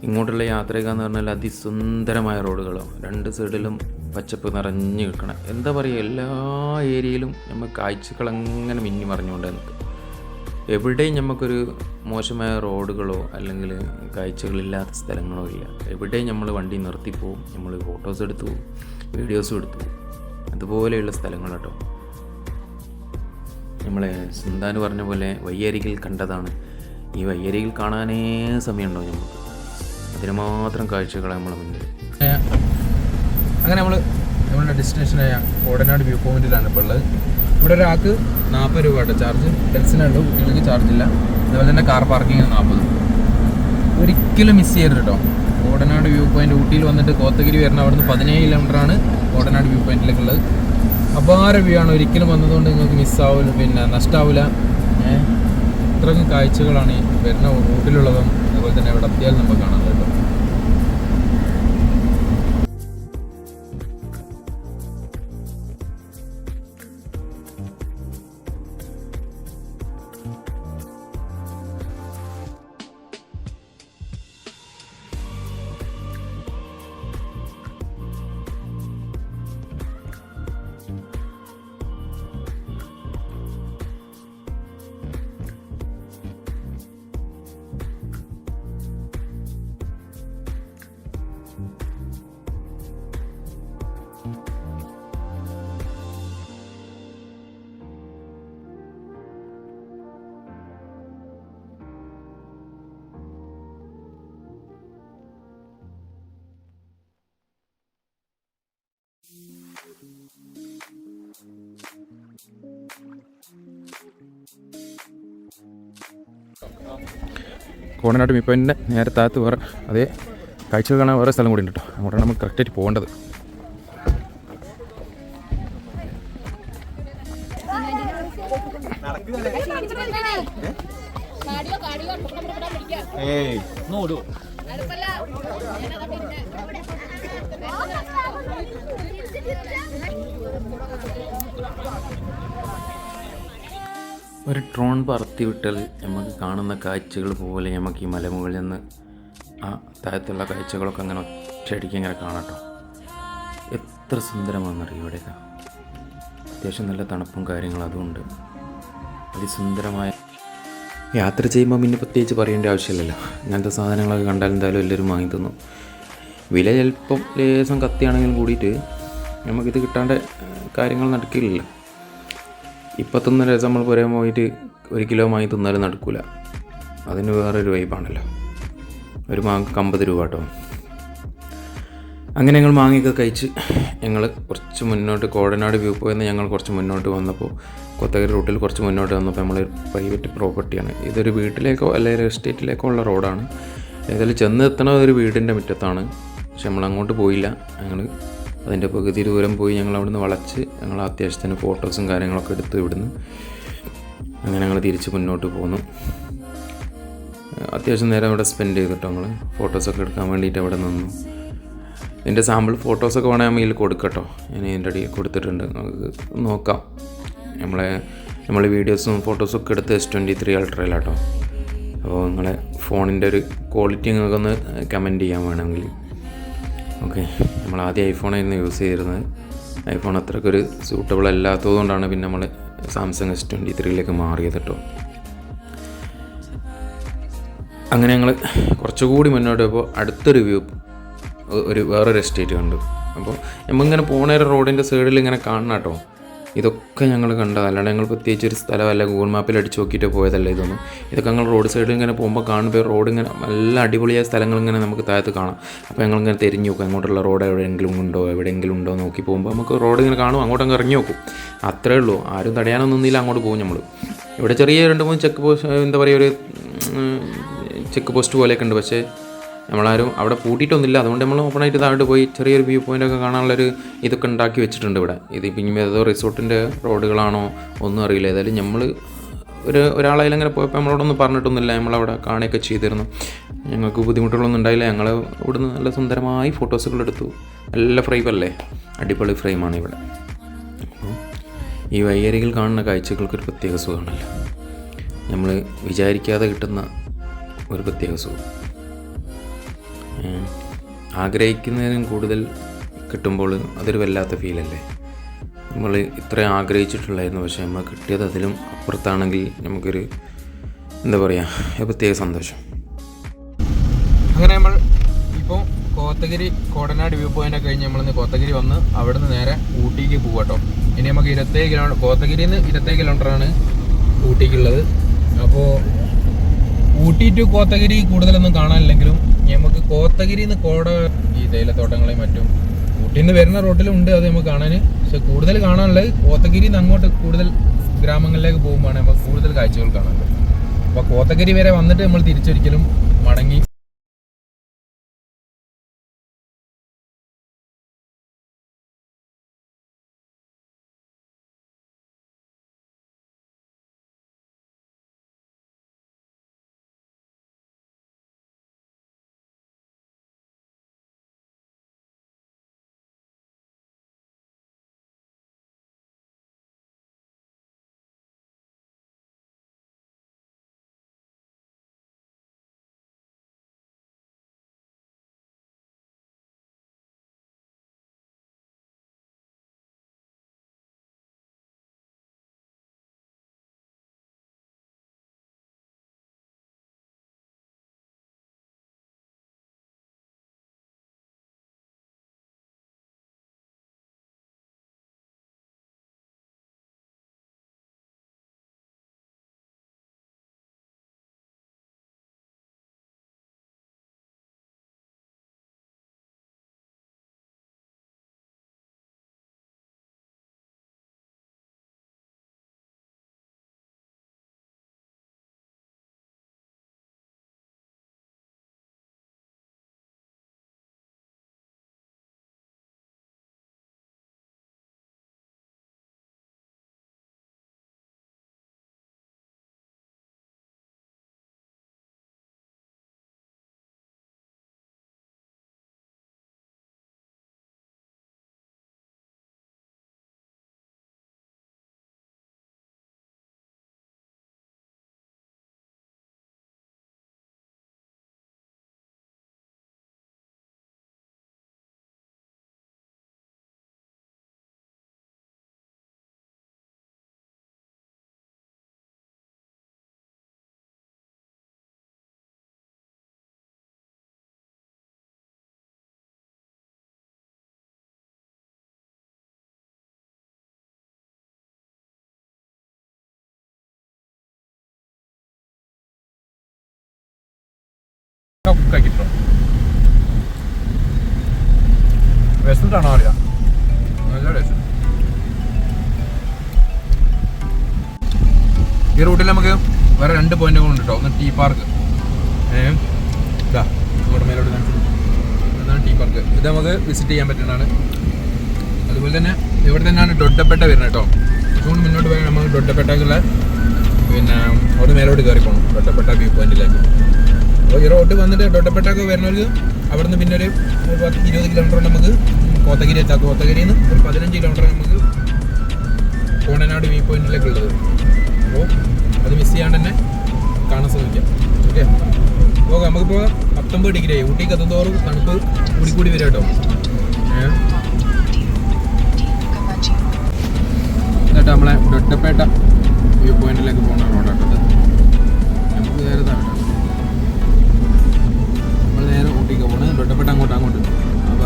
ഇങ്ങോട്ടുള്ള യാത്രയൊക്കെ എന്ന് പറഞ്ഞാൽ അതിസുന്ദരമായ റോഡുകളോ, രണ്ട് സൈഡിലും പച്ചപ്പ് നിറഞ്ഞു നിൽക്കണം. എന്താ പറയുക, എല്ലാ ഏരിയയിലും നമ്മൾ കാഴ്ചകൾ അങ്ങനെ മിന്നി മറിഞ്ഞുകൊണ്ട് നിൽക്കും. എവിടെയും നമുക്കൊരു മോശമായ റോഡുകളോ അല്ലെങ്കിൽ കാഴ്ചകളില്ലാത്ത സ്ഥലങ്ങളോ ഇല്ല. എവിടെയും നമ്മൾ വണ്ടി നിർത്തിപ്പോവും, നമ്മൾ ഫോട്ടോസ് എടുത്തു പോകും, വീഡിയോസും എടുത്തു പോകും. അതുപോലെയുള്ള സ്ഥലങ്ങൾ കേട്ടോ. നമ്മളെ സുന്ദാൻ പറഞ്ഞ പോലെ വയ്യരികിൽ കണ്ടതാണ്. ഈ വയ്യരികിൽ കാണാനേ സമയമുണ്ടോ നമുക്ക്? അതിന് മാത്രം കാഴ്ചകൾ നമ്മളെ മുന്നിൽ. അങ്ങനെ നമ്മളുടെ ഡെസ്റ്റിനേഷനായ കോടനാട് വ്യൂ പോയിന്റിലാണ് ഇപ്പോൾ ഉള്ളത്. ഇവിടെ ഒരാൾക്ക് 40 രൂപ കേട്ടോ ചാർജ്. ഡെൽസിനുള്ളൂ, കുട്ടികൾക്ക് ചാർജില്ല. അതുപോലെ തന്നെ കാർ പാർക്കിംഗ് 40. ഒരിക്കലും മിസ് ചെയ്യരുത് കേട്ടോ. കോടനാട് വ്യൂ പോയിന്റ് ഊട്ടിയിൽ വന്നിട്ട് കോത്തഗിരി വരുന്ന അവിടുന്ന് 17 കിലോമീറ്ററാണ് കോടനാട് വ്യൂ പോയിന്റിലേക്കുള്ളത്. അപാര വ്യൂ ആണ്. ഒരിക്കലും വന്നതുകൊണ്ട് നിങ്ങൾക്ക് മിസ്സാവില്ല, പിന്നെ നഷ്ടമാവില്ല. ഇത്രയും കാഴ്ചകളാണ് ഈ വരുന്ന റൂട്ടിലുള്ളതും അതുപോലെ തന്നെ ഇവിടെ എത്തിയാൽ നമുക്ക് കാണാൻ കേട്ടോ. കോടനാട് വ്യൂ പോയിൻറ്റിൻ്റെ നേരെ താഴത്ത് വേറെ അതേ കാഴ്ചകൾ കാണാൻ വേറെ സ്ഥലം കൂടി ഉണ്ട് കേട്ടോ. അങ്ങോട്ടാണ് നമുക്ക് കറക്റ്റായിട്ട് പോകേണ്ടത്. ഒരു ഡ്രോൺ പറത്തി വിട്ടാൽ നമുക്ക് കാണുന്ന കാഴ്ചകൾ പോലെ നമുക്ക് ഈ മലമുകളിൽ നിന്ന് ആ താഴത്തുള്ള കാഴ്ചകളൊക്കെ അങ്ങനെ ഒറ്റയടിക്ക് ഇങ്ങനെ കാണട്ടോ. എത്ര സുന്ദരമാണെന്നറിയും ഇവിടെയൊക്കെ. അത്യാവശ്യം നല്ല തണുപ്പും കാര്യങ്ങളും അതുകൊണ്ട് അതിസുന്ദരമായ യാത്ര ചെയ്യുമ്പോൾ പിന്നെ പ്രത്യേകിച്ച് പറയേണ്ട ആവശ്യമില്ലല്ലോ. ഇങ്ങനത്തെ സാധനങ്ങളൊക്കെ കണ്ടാൽ എന്തായാലും എല്ലാവരും വാങ്ങി തന്നു. വില ചിലപ്പം ലേശം കത്തിയാണെങ്കിലും കൂടിയിട്ട് നമുക്കിത് കിട്ടാണ്ട് കാര്യങ്ങൾ നടക്കില്ലല്ലോ. ഇപ്പം തിന്ന രസം നമ്മൾ പുറമെ പോയിട്ട് 1 കിലോ വാങ്ങി തിന്നാലും നടക്കില്ല. അതിന് വേറൊരു വൈബാണല്ലോ. ഒരു മാങ്ങക്ക് 50 രൂപ കേട്ടോ. അങ്ങനെ ഞങ്ങൾ മാങ്ങയൊക്കെ കഴിച്ച് ഞങ്ങൾ കുറച്ച് മുന്നോട്ട് കോടനാട് വ്യൂ പോയിന്ന് ഞങ്ങൾ കുറച്ച് മുന്നോട്ട് വന്നപ്പോൾ കൊത്തഗിരി റൂട്ടിൽ കുറച്ച് മുന്നോട്ട് വന്നപ്പോൾ നമ്മൾ പ്രൈവറ്റ് പ്രോപ്പർട്ടിയാണ്. ഇതൊരു വീട്ടിലേക്കോ അല്ലെങ്കിൽ എസ്റ്റേറ്റിലേക്കോ ഉള്ള റോഡാണ്. ഏതായാലും ചെന്നെത്തണ ഒരു വീടിൻ്റെ മുറ്റത്താണ്. പക്ഷെ നമ്മൾ അങ്ങോട്ട് പോയില്ല. ഞങ്ങൾ അതിൻ്റെ പകുതി ദൂരം പോയി ഞങ്ങൾ അവിടുന്ന് വളച്ച് ഞങ്ങൾ അത്യാവശ്യത്തിന് ഫോട്ടോസും കാര്യങ്ങളൊക്കെ എടുത്ത് ഇവിടുന്ന് അങ്ങനെ ഞങ്ങൾ തിരിച്ച് മുന്നോട്ട് പോന്നു. അത്യാവശ്യം നേരം അവിടെ സ്പെൻഡ് ചെയ്തിട്ടോ ഞങ്ങൾ ഫോട്ടോസൊക്കെ എടുക്കാൻ വേണ്ടിയിട്ട് അവിടെ നിന്നു. ഇതിൻ്റെ സാമ്പിൾ ഫോട്ടോസൊക്കെ വേണമെങ്കിൽ ഇതിൽ കൊടുക്കട്ടോ. ഞാൻ ഇതിൻ്റെ അടിയിൽ കൊടുത്തിട്ടുണ്ട്, നമുക്ക് നോക്കാം. നമ്മൾ വീഡിയോസും ഫോട്ടോസും ഒക്കെ എടുത്ത് S23 അൾട്രയിലാട്ടോ. അപ്പോൾ നിങ്ങളെ ഫോണിൻ്റെ ഒരു ക്വാളിറ്റി നിങ്ങൾക്കൊന്ന് കമൻറ്റ് ചെയ്യാൻ വേണമെങ്കിൽ. ഓക്കെ, നമ്മൾ ആദ്യം ഐഫോണായിരുന്നു യൂസ് ചെയ്തിരുന്നത്. ഐഫോൺ അത്രയ്ക്കൊരു സൂട്ടബിൾ അല്ലാത്തതുകൊണ്ടാണ് പിന്നെ നമ്മൾ സാംസങ് S23യിലേക്ക് മാറിയത് കേട്ടോ. അങ്ങനെ ഞങ്ങൾ കുറച്ചുകൂടി മുന്നോട്ട് പോയപ്പോൾ അടുത്തൊരു വ്യൂ വേറൊരു എസ്റ്റേറ്റ് കണ്ടു. അപ്പോൾ നമ്മളിങ്ങനെ പോണ റോഡിൻ്റെ സൈഡിൽ ഇങ്ങനെ കാണണം കേട്ടോ. ഇതൊക്കെ ഞങ്ങൾ കണ്ടത്, അല്ലാണ്ട് ഞങ്ങൾ പ്രത്യേകിച്ച് ഒരു സ്ഥലമല്ല ഗൂഗിൾ മാപ്പിൽ അടിച്ച് നോക്കിയിട്ട് പോയതല്ല ഇതൊന്നും. ഇതൊക്കെ ഞങ്ങൾ റോഡ് സൈഡിൽ ഇങ്ങനെ പോകുമ്പോൾ കാണുമ്പോൾ റോഡ് ഇങ്ങനെ നല്ല അടിപൊളിയായ സ്ഥലങ്ങളിങ്ങനെ നമുക്ക് താഴത്ത് കാണാം. അപ്പോൾ ഞങ്ങളിങ്ങനെ തിരിഞ്ഞു നോക്കും അങ്ങോട്ടുള്ള റോഡ് എവിടെയെങ്കിലും ഉണ്ടോ നോക്കി പോകുമ്പോൾ നമുക്ക് റോഡ് ഇങ്ങനെ കാണും, അങ്ങോട്ടങ്ങ് ഇറങ്ങി നോക്കും. അത്രേ ഉള്ളൂ, ആരും തടയാനൊന്നുമില്ല, അങ്ങോട്ട് പോകും നമ്മൾ. ഇവിടെ ചെറിയ 2-3 ചെക്ക് പോസ്റ്റ്, എന്താ പറയുക, ഒരു ചെക്ക് പോസ്റ്റ് പോലെയൊക്കെ ഉണ്ട്. പക്ഷേ നമ്മളാരും അവിടെ പൂട്ടിയിട്ടൊന്നുമില്ല. അതുകൊണ്ട് നമ്മൾ ഓപ്പണായിട്ട് താഴോട്ട് പോയി ചെറിയൊരു വ്യൂ പോയിൻ്റൊക്കെ കാണാനുള്ളൊരു ഇതൊക്കെ ഉണ്ടാക്കി വെച്ചിട്ടുണ്ട് ഇവിടെ. ഇതിപ്പോൾ ഇനി ഏതോ റിസോർട്ടിൻ്റെ റോഡുകളാണോ ഒന്നും അറിയില്ല. ഏതായാലും നമ്മൾ ഒരാളതിലങ്ങനെ പോയപ്പോൾ നമ്മളോടൊന്നും പറഞ്ഞിട്ടൊന്നുമില്ല, നമ്മളവിടെ കാണുകയൊക്കെ ചെയ്തിരുന്നു. ഞങ്ങൾക്ക് ബുദ്ധിമുട്ടുകളൊന്നും ഉണ്ടായില്ല. ഞങ്ങൾ ഇവിടുന്ന് നല്ല സുന്ദരമായി ഫോട്ടോസുകളെടുത്തു. നല്ല ഫ്രെയിമല്ലേ, അടിപൊളി ഫ്രെയിമാണ് ഇവിടെ. അപ്പോൾ ഈ വയ്യരികിൽ കാണുന്ന കാഴ്ചകൾക്കൊരു പ്രത്യേക സുഖമാണല്ലോ, നമ്മൾ വിചാരിക്കാതെ കിട്ടുന്ന ഒരു പ്രത്യേക സുഖം. ആഗ്രഹിക്കുന്നതിനും കൂടുതൽ കിട്ടുമ്പോൾ അതൊരു വല്ലാത്ത ഫീലല്ലേ. നമ്മൾ ഇത്രയും ആഗ്രഹിച്ചിട്ടുള്ളായിരുന്നു, പക്ഷേ നമ്മൾ കിട്ടിയത് അതിലും അപ്പുറത്താണെങ്കിൽ നമുക്കൊരു എന്താ പറയുക, പ്രത്യേക സന്തോഷം. അങ്ങനെ നമ്മൾ ഇപ്പോൾ കോത്തഗിരി കോടനാട് വ്യൂ പോയിൻ്റൊക്കെ കഴിഞ്ഞ് നമ്മളിന്ന് കോത്തഗിരി വന്ന് അവിടെ നിന്ന് നേരെ ഊട്ടിക്ക് പോകട്ടോ. ഇനി നമുക്ക് 27 കിലോമീറ്റർ, കോത്തഗിരിയിൽ നിന്ന് 27 കിലോമീറ്ററാണ് ഊട്ടിക്കുള്ളത്. അപ്പോൾ ഊട്ടി ടു കോത്തഗിരി കൂടുതലൊന്നും കാണാനില്ലെങ്കിലും നമുക്ക് കോത്തഗിരിയിൽ നിന്ന് കോട, ഈ തേയിലത്തോട്ടങ്ങളെയും മറ്റും ഊട്ടിയിൽ നിന്ന് വരുന്ന റോട്ടിലുണ്ട്, അത് നമുക്ക് കാണാൻ. പക്ഷെ കൂടുതൽ കാണാനുള്ളത് കോത്തഗിരിയിൽ നിന്ന് അങ്ങോട്ട് കൂടുതൽ ഗ്രാമങ്ങളിലേക്ക് പോകുമ്പോഴാണ് നമുക്ക് കൂടുതൽ കാഴ്ചകൾ കാണാനുള്ളത്. അപ്പോൾ കോത്തഗിരി വരെ വന്നിട്ട് നമ്മൾ തിരിച്ചൊരിക്കലും മടങ്ങി ഒക്കെ കിട്ടും. വിശന്നിട്ടാണോ അറിയാം, നല്ല രസം. ഈ റൂട്ടിൽ നമുക്ക് വേറെ 2 പോയിന്റുകൾ ഉണ്ട് കേട്ടോ. ഒന്ന് ടീ പാർക്ക്, ഇങ്ങോട്ട് മേലോട്ട് എന്നാണ് ടീ പാർക്ക്. ഇത് നമുക്ക് വിസിറ്റ് ചെയ്യാൻ പറ്റുന്നതാണ്. അതുപോലെ തന്നെ ഇവിടെ തന്നെയാണ് ഡൊഡ്ഡപ്പെട്ട വരുന്നത് കേട്ടോ. ഇതുകൊണ്ട് മുന്നോട്ട് പോയാൽ നമ്മൾ ഡൊഡ്ഡപ്പെട്ടക്കുള്ള പിന്നെ അവിടെ മേലോട്ട് കയറി പോകണം, ഡൊഡ്ഡപ്പെട്ട വ്യൂ പോയിന്റിലേക്ക്. അപ്പോൾ ഈ റോഡ് വന്നിട്ട് ഡൊഡ്ഡപ്പെട്ടൊക്കെ വരുന്നവർക്ക് അവിടെ നിന്ന് പിന്നെ ഒരു 10-20 കിലോമീറ്റർ നമുക്ക് കോത്തഗിരി എത്താം. കോത്തഗിരിയിൽ നിന്ന് ഒരു 15 കിലോമീറ്റർ നമുക്ക് കോടനാട് വ്യൂ പോയിന്റിലേക്ക് ഉള്ളത്. അപ്പോൾ അത് മിസ് ചെയ്യാണ്ട് തന്നെ കാണാൻ ശ്രമിക്കാം. ഓക്കെ, അപ്പോൾ നമുക്കിപ്പോൾ 19 ഡിഗ്രി ആയി. ഊട്ടിക്ക് എത്തുന്നതോറും തണുപ്പ് കൂടി വരും കേട്ടോ. എന്നിട്ട് നമ്മളെ ഡൊഡ്ഡപ്പേട്ട വ്യൂ പോയിന്റിലേക്ക് പോകുന്ന റോഡാട്ടത്. നമുക്ക് നേരെ താഴെ നമ്മൾ നേരെ ഊട്ടിക്ക് പോകണം. ഡൊഡ്ഡപ്പേട്ട അങ്ങോട്ട്. അപ്പോൾ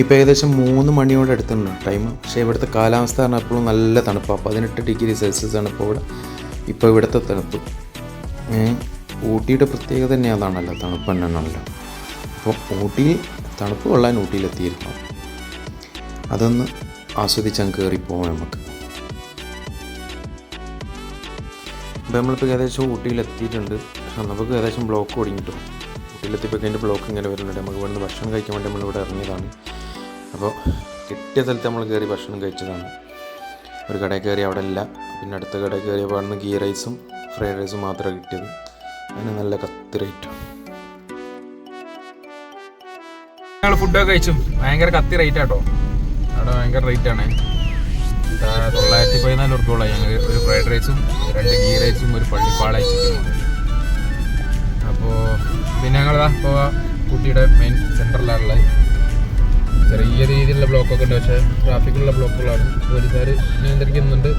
ഇപ്പോൾ ഏകദേശം 3 മണിയോടെ അടുത്തുണ്ട് ടൈം. പക്ഷേ ഇവിടുത്തെ കാലാവസ്ഥ പറഞ്ഞാൽ എപ്പോഴും നല്ല തണുപ്പാണ്. 18 ഡിഗ്രി സെൽഷ്യസ് ആണ് ഇപ്പോൾ ഇവിടുത്തെ തണുപ്പ്. ഊട്ടിയുടെ പ്രത്യേകത തന്നെ അതാണല്ലോ, തണുപ്പ് തന്നെയാണല്ലോ. അപ്പോൾ ഊട്ടിയിൽ തണുപ്പ് കൊള്ളാൻ ഊട്ടിയിലെത്തിയിരിക്കണം. അതൊന്ന് ആസ്വദിച്ചാൽ കയറിപ്പോകാം നമുക്ക്. ഇപ്പോൾ നമ്മളിപ്പോൾ ഏകദേശം ഊട്ടിയിലെത്തിയിട്ടുണ്ട്. പക്ഷെ നമുക്ക് ഏകദേശം ബ്ലോക്ക് ഒടുങ്ങിയിട്ടു. ഊട്ടിയിലെത്തിയപ്പോൾ അതിൻ്റെ ബ്ലോക്ക് ഇങ്ങനെ വരുന്നുണ്ട്. നമുക്ക് ഇവിടുന്ന് ഭക്ഷണം കഴിക്കാൻ വേണ്ടി നമ്മളിവിടെ ഇറങ്ങിയതാണ്. അപ്പോൾ കിട്ടിയ സ്ഥലത്ത് നമ്മൾ കയറി ഭക്ഷണം കഴിച്ചതാണ്. ഒരു കടയിൽ കയറി അവിടെ ഇല്ല. പിന്നെ അടുത്ത കടയിൽ കയറിയപ്പോൾ അവിടുന്ന് ഗീ റൈസും ഫ്രൈഡ് റൈസും മാത്രമേ കിട്ടിയത്. അതിന് നല്ല കത്തി റേറ്റും. ഞങ്ങൾ ഫുഡൊക്കെ കഴിച്ചു. ഭയങ്കര കത്തി റേറ്റ് ആട്ടോ. അവിടെ ഭയങ്കര റേറ്റാണ്. 914 ഉറുപ്പികയുള്ളൂ ഞങ്ങൾക്ക് ഒരു ഫ്രൈഡ് റൈസും 2 ഗീ റൈസും ഒരു പള്ളിപ്പാളായി ചിക്കനും. അപ്പോൾ പിന്നെ ഞങ്ങളിതാ ഇപ്പോൾ ഊട്ടിയുടെ മെയിൻ സെൻറ്ററിലാണുള്ളത്. ചെറിയ രീതിയിലുള്ള ബ്ലോക്കൊക്കെ ഉണ്ട്. പക്ഷേ ട്രാഫിക്കുള്ള ബ്ലോക്കുകളാണ്. പോലീസുകാർ നിയന്ത്രിക്കുന്നുണ്ട്.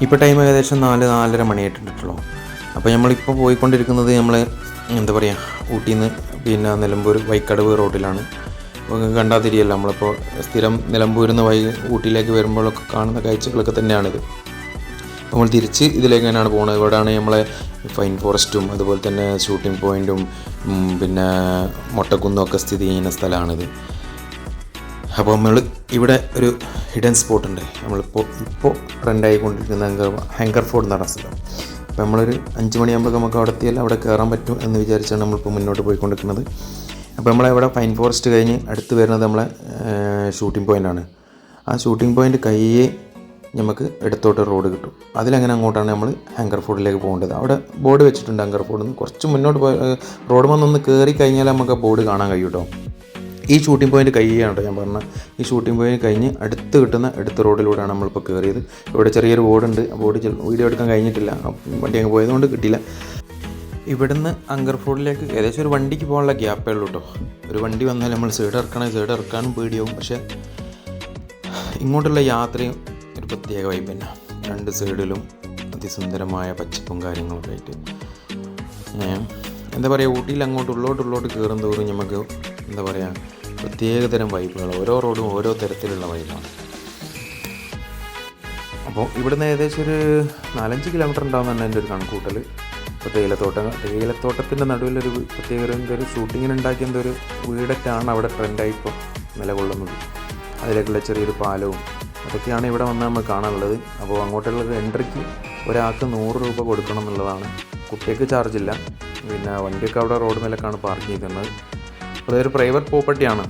ഇപ്പോൾ ടൈം ഏകദേശം 4-4:30 മണിയായിട്ടുണ്ടല്ലോ. അപ്പോൾ നമ്മളിപ്പോൾ പോയിക്കൊണ്ടിരിക്കുന്നത് നമ്മൾ എന്താ പറയുക, ഊട്ടിയിൽ നിന്ന് പിന്നെ നിലമ്പൂർ വൈക്കടവ് റോഡിലാണ്. കണ്ടാൽ തിരിയല്ല, നമ്മളിപ്പോൾ സ്ഥിരം നിലമ്പൂരിൽ നിന്ന് ഊട്ടിയിലേക്ക് വരുമ്പോഴൊക്കെ കാണുന്ന കാഴ്ചകളൊക്കെ തന്നെയാണിത്. നമ്മൾ തിരിച്ച് ഇതിലേക്ക് തന്നെയാണ് പോകുന്നത്. ഇവിടെയാണ് നമ്മളെ ഫൈൻ ഫോറസ്റ്റും അതുപോലെ തന്നെ ഷൂട്ടിംഗ് പോയിൻറ്റും പിന്നെ മൊട്ടക്കുന്നും ഒക്കെ സ്ഥിതി ചെയ്യുന്ന സ്ഥലമാണിത്. അപ്പോൾ നമ്മൾ ഇവിടെ ഒരു ഹിഡൻ സ്പോട്ട് ഉണ്ട്. ഇപ്പോൾ ട്രെൻഡായിക്കൊണ്ടിരിക്കുന്ന ഹാങ്കർ ഫോർട്ട് എന്ന് പറഞ്ഞ സ്ഥലം. അപ്പോൾ നമ്മളൊരു 5 മണിയാകുമ്പോൾ നമുക്ക് അവിടെ എത്തിയാൽ അവിടെ കയറാൻ പറ്റും എന്ന് വിചാരിച്ചാണ് നമ്മളിപ്പോൾ മുന്നോട്ട് പോയിക്കൊണ്ടിരിക്കുന്നത്. അപ്പോൾ നമ്മളവിടെ ഫൈൻ ഫോറസ്റ്റ് കഴിഞ്ഞ് അടുത്ത് വരുന്നത് നമ്മളെ ഷൂട്ടിംഗ് പോയിൻ്റാണ്. ആ ഷൂട്ടിംഗ് പോയിൻ്റ് കയ്യേ നമുക്ക് ഇടത്തോട്ട് റോഡ് കിട്ടും. അതിലങ്ങനെ അങ്ങോട്ടാണ് നമ്മൾ ഹാങ്കർ ഫോർട്ടിലേക്ക് പോകേണ്ടത്. അവിടെ ബോർഡ് വെച്ചിട്ടുണ്ട്. ഹാങ്കർ ഫോർട്ടിൽ നിന്ന് കുറച്ച് മുന്നോട്ട് പോയി റോഡ് വന്നൊന്ന് കയറി കഴിഞ്ഞാൽ നമുക്ക് ആ ബോർഡ് കാണാൻ കഴിയും കേട്ടോ. ഈ ഷൂട്ടിംഗ് പോയിൻ്റ് കഴിയാണ് കേട്ടോ ഞാൻ പറഞ്ഞത്. ഈ ഷൂട്ടിംഗ് പോയിൻ്റ് കഴിഞ്ഞ് അടുത്ത് കിട്ടുന്ന അടുത്ത റോഡിലൂടെയാണ് നമ്മളിപ്പോൾ കയറിയത്. ഇവിടെ ചെറിയൊരു ബോർഡുണ്ട്. ആ ബോർഡ് വീഡിയോ എടുക്കാൻ കഴിഞ്ഞിട്ടില്ല, വണ്ടി അങ്ങ് പോയതുകൊണ്ട് കിട്ടിയില്ല. ഇവിടുന്ന് ഹാങ്കർ ഫോർട്ടിലേക്ക് ഏകദേശം ഒരു വണ്ടിക്ക് പോകാനുള്ള ഗ്യാപ്പേ ഉള്ളൂ കേട്ടോ. ഒരു വണ്ടി വന്നാൽ നമ്മൾ സൈഡ് ഇറക്കാനും പേടിയാവും. പക്ഷേ ഇങ്ങോട്ടുള്ള യാത്രയും ഒരു പ്രത്യേക വൈബ് തന്നെ. 2 സൈഡിലും അതിസുന്ദരമായ പച്ചപ്പും കാര്യങ്ങളൊക്കെ ആയിട്ട് എന്താ പറയുക, ഊട്ടിയിൽ അങ്ങോട്ട് ഉള്ളോട്ട് കയറും തോറും നമുക്ക് എന്താ പറയുക പ്രത്യേകതരം വൈബുകൾ. ഓരോ റോഡും ഓരോ തരത്തിലുള്ള വൈബാണ്. അപ്പോൾ ഇവിടുന്ന് ഏകദേശം ഒരു 4-5 കിലോമീറ്റർ ഉണ്ടാകുന്നതാണ് എൻ്റെ ഒരു കണക്കൂട്ടൽ. ഇപ്പോൾ തേയിലത്തോട്ടത്തിൻ്റെ നടുവിലൊരു പ്രത്യേക ഒരു ഷൂട്ടിങ്ങിന് ഉണ്ടാക്കിയ എന്തൊരു വീടൊക്കെയാണ് അവിടെ ട്രെൻഡായി ഇപ്പോൾ നിലകൊള്ളുന്നത്. അതിലേക്കുള്ള ചെറിയൊരു പാലവും അതൊക്കെയാണ് ഇവിടെ വന്നാൽ നമ്മൾ കാണാനുള്ളത്. അപ്പോൾ അങ്ങോട്ടുള്ള എൻട്രിക്ക് ഒരാൾക്ക് 100 രൂപ കൊടുക്കണം എന്നുള്ളതാണ്. കുട്ടിക്ക് ചാർജില്ല. പിന്നെ വണ്ടിയൊക്കെ അവിടെ റോഡ് മേലേക്കാണ് പാർക്ക് ചെയ്തിരുന്നത്. അതൊരു പ്രൈവറ്റ് പ്രോപ്പർട്ടിയാണ്.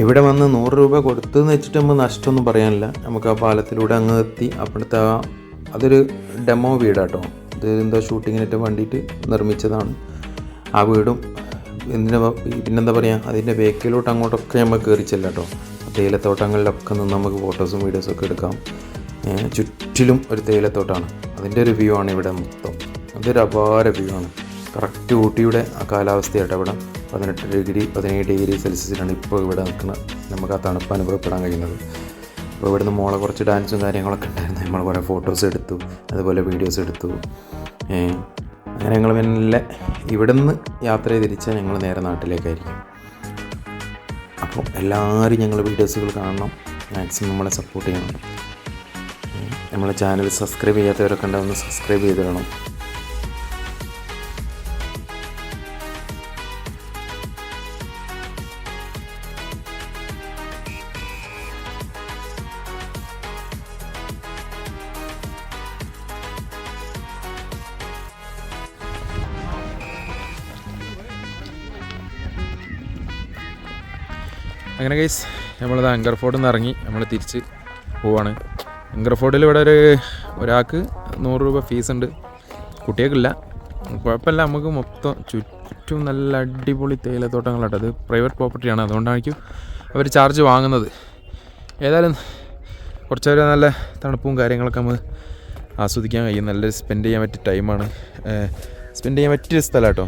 ഇവിടെ വന്ന് 100 രൂപ കൊടുത്തെന്ന് വെച്ചിട്ട് നമ്മൾ നഷ്ടമൊന്നും പറയാനില്ല. നമുക്ക് ആ പാലത്തിലൂടെ അങ്ങ് എത്തി. അപ്പോഴത്തെ അതൊരു ഡെമോ വീടാട്ടോ. ഇത് എന്തോ ഷൂട്ടിങ്ങിനായിട്ട് വേണ്ടിയിട്ട് നിർമ്മിച്ചതാണ് ആ വീടും. പിന്നെന്താ പറയുക, അതിൻ്റെ ബേക്കിലോട്ട് അങ്ങോട്ടൊക്കെ നമ്മൾ കയറിച്ചല്ല കേട്ടോ. തേയിലത്തോട്ടങ്ങളിലൊക്കെ നിന്ന് നമുക്ക് ഫോട്ടോസും വീഡിയോസൊക്കെ എടുക്കാം. ചുറ്റിലും ഒരു തേയിലത്തോട്ടമാണ്. അതിൻ്റെ ഒരു വ്യൂ ആണ് ഇവിടെ മൊത്തം. അതൊരു അപാര വ്യൂ ആണ്. കറക്റ്റ് ഊട്ടിയുടെ ആ കാലാവസ്ഥയായിട്ട് ഇവിടെ 17 ഡിഗ്രി സെൽഷ്യസിലാണ് ഇപ്പോൾ ഇവിടെ നിൽക്കുന്നത്. നമുക്ക് ആ തണുപ്പ് അനുഭവപ്പെടാൻ കഴിയുന്നത്. അപ്പോൾ ഇവിടുന്ന് മോളെ കുറച്ച് ഡാൻസും കാര്യങ്ങളൊക്കെ ഉണ്ടായിരുന്നു. നമ്മൾ കുറേ ഫോട്ടോസ് എടുത്തു, അതുപോലെ വീഡിയോസ് എടുത്തു. അങ്ങനെ ഞങ്ങൾ മെല്ലെ ഇവിടുന്ന് യാത്ര തിരിച്ചാൽ ഞങ്ങൾ നേരെ നാട്ടിലേക്കായിരിക്കും. അപ്പോൾ എല്ലാവരും ഞങ്ങൾ വീഡിയോസുകൾ കാണണം, മാക്സിമം നമ്മളെ സപ്പോർട്ട് ചെയ്യണം. നമ്മളെ ചാനൽ സബ്സ്ക്രൈബ് ചെയ്യാത്തവരൊക്കെ ഉണ്ടാവുന്ന സബ്സ്ക്രൈബ് ചെയ്തിടണം. അങ്ങനെ ഗൈസ് നമ്മളിത് അങ്കർ ഫോർട്ടിൽ നിന്ന് ഇറങ്ങി നമ്മൾ തിരിച്ച് പോവാണ്. അങ്കർ ഫോർട്ടിൽ ഇവിടെ ഒരാൾക്ക് 100 രൂപ ഫീസുണ്ട്, കുട്ടികൾക്കില്ല. കുഴപ്പമില്ല, നമുക്ക് മൊത്തം ചുറ്റും നല്ല അടിപൊളി തേയിലത്തോട്ടങ്ങളാട്ടോ. അത് പ്രൈവറ്റ് പ്രോപ്പർട്ടിയാണ്, അതുകൊണ്ടായിരിക്കും അവർ ചാർജ് വാങ്ങുന്നത്. ഏതായാലും കുറച്ച് നേരം നല്ല തണുപ്പും കാര്യങ്ങളൊക്കെ നമുക്ക് ആസ്വദിക്കാൻ കഴിയും. നല്ല സ്പെൻഡ് ചെയ്യാൻ പറ്റിയ ടൈമാണ്, സ്പെൻഡ് ചെയ്യാൻ പറ്റിയ സ്ഥലം കേട്ടോ.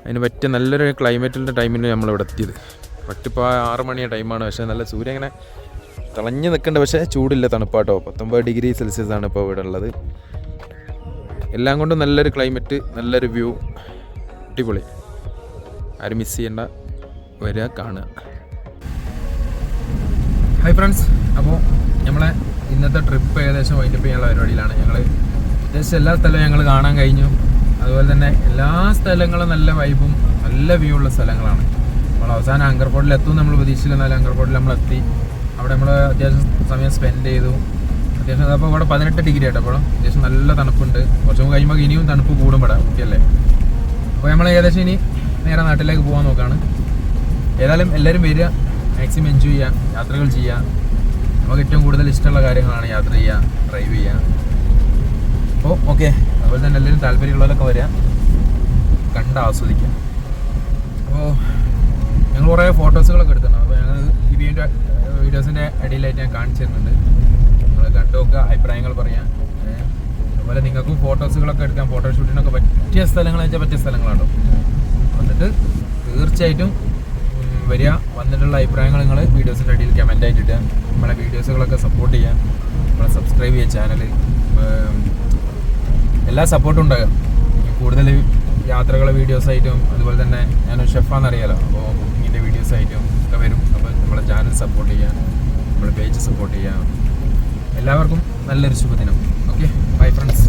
അതിന് പറ്റിയ നല്ലൊരു ക്ലൈമറ്റിൻ്റെ ടൈമിൽ നമ്മളിവിടെ എത്തിയത്. കറക്റ്റ് ഇപ്പോൾ 6 മണിയുടെ ടൈമാണ്. പക്ഷേ നല്ല സൂര്യൻ ഇങ്ങനെ തിളഞ്ഞ് നിൽക്കേണ്ട, പക്ഷേ ചൂടില്ല, തണുപ്പാട്ടോ. 19 ഡിഗ്രി സെൽഷ്യസ് ആണ് ഇപ്പോൾ ഇവിടെ ഉള്ളത്. എല്ലാം കൊണ്ടും നല്ലൊരു ക്ലൈമറ്റ്, നല്ലൊരു വ്യൂ, അടിപൊളി. ആരും മിസ് ചെയ്യേണ്ട, വരിക, കാണുക. ഹായ് ഫ്രണ്ട്സ്, അപ്പോൾ നമ്മളെ ഇന്നത്തെ ട്രിപ്പ് ഏകദേശം വൈൻഡപ്പ് ചെയ്യാനുള്ള പരിപാടിയിലാണ്. ഞങ്ങൾ ഏകദേശം എല്ലാ സ്ഥലവും ഞങ്ങൾ കാണാൻ കഴിഞ്ഞു. അതുപോലെ തന്നെ എല്ലാ സ്ഥലങ്ങളും നല്ല വൈബും നല്ല വ്യൂ ഉള്ള സ്ഥലങ്ങളാണ്. നമ്മൾ അവസാനം അങ്കർ ഫോർട്ടിൽ എത്തും നമ്മൾ പ്രതീക്ഷിച്ചിരുന്നാലും അങ്കർ ഫോർട്ടിൽ നമ്മളെത്തി. അവിടെ നമ്മൾ അത്യാവശ്യം സമയം സ്പെൻഡ് ചെയ്തു. അത്യാവശ്യം അപ്പോൾ ഇവിടെ 18 ഡിഗ്രി ആയിട്ട് അപ്പോൾ അത്യാവശ്യം നല്ല തണുപ്പുണ്ട്. കുറച്ചും കഴിയുമ്പോൾ ഇനിയും തണുപ്പ് കൂടും ഇവിടെ, ഓക്കെ അല്ലേ? അപ്പോൾ നമ്മൾ ഏകദേശം ഇനി നേരെ നാട്ടിലേക്ക് പോകാൻ നോക്കുകയാണ്. ഏതായാലും എല്ലാവരും വരിക, മാക്സിമം എൻജോയ് ചെയ്യുക, യാത്രകൾ ചെയ്യുക. നമുക്ക് ഏറ്റവും കൂടുതൽ ഇഷ്ടമുള്ള കാര്യങ്ങളാണ് യാത്ര ചെയ്യുക, ഡ്രൈവ് ചെയ്യുക. അപ്പോൾ ഓക്കെ, അതുപോലെ തന്നെ എല്ലാവരും താല്പര്യമുള്ളവരൊക്കെ വരിക, കണ്ട് ആസ്വദിക്കുക. അപ്പോൾ ഞങ്ങൾ കുറേ ഫോട്ടോസുകളൊക്കെ എടുത്തിട്ടുണ്ട്. അപ്പോൾ ഞങ്ങൾ ഈ വീഡിയോസിൻ്റെ ഇടയിലായിട്ട് ഞാൻ കാണിച്ചു തരുന്നുണ്ട്. നിങ്ങൾ കണ്ടു നോക്കുക, അഭിപ്രായങ്ങൾ പറയാം. അതുപോലെ നിങ്ങൾക്കും ഫോട്ടോസുകളൊക്കെ എടുക്കാം, ഫോട്ടോഷൂട്ടിനൊക്കെ പറ്റിയ സ്ഥലങ്ങൾ വെച്ചാൽ പറ്റിയ സ്ഥലങ്ങളാണോ. എന്നിട്ട് തീർച്ചയായിട്ടും വരിക, വന്നിട്ടുള്ള അഭിപ്രായങ്ങൾ നിങ്ങൾ വീഡിയോസിൻ്റെ ഇടയിൽ കമൻ്റായിട്ട് ഇടുക. നമ്മളെ വീഡിയോസുകളൊക്കെ സപ്പോർട്ട് ചെയ്യുക, നമ്മളെ സബ്സ്ക്രൈബ് ചെയ്യുക ചാനൽ. എല്ലാ സപ്പോർട്ടും ഉണ്ടാകുക. കൂടുതൽ യാത്രകളെ വീഡിയോസായിട്ടും അതുപോലെ തന്നെ ഞാനൊരു ഷെഫാണെന്നറിയാലോ, അപ്പോൾ കുക്കിങ്ങിൻ്റെ വീഡിയോസായിട്ടും ഒക്കെ വരും. അപ്പോൾ നമ്മളെ ചാനൽ സപ്പോർട്ട് ചെയ്യുക, നമ്മളെ പേജ് സപ്പോർട്ട് ചെയ്യുക. എല്ലാവർക്കും നല്ലൊരു ശുഭദിനം. Okay, bye friends.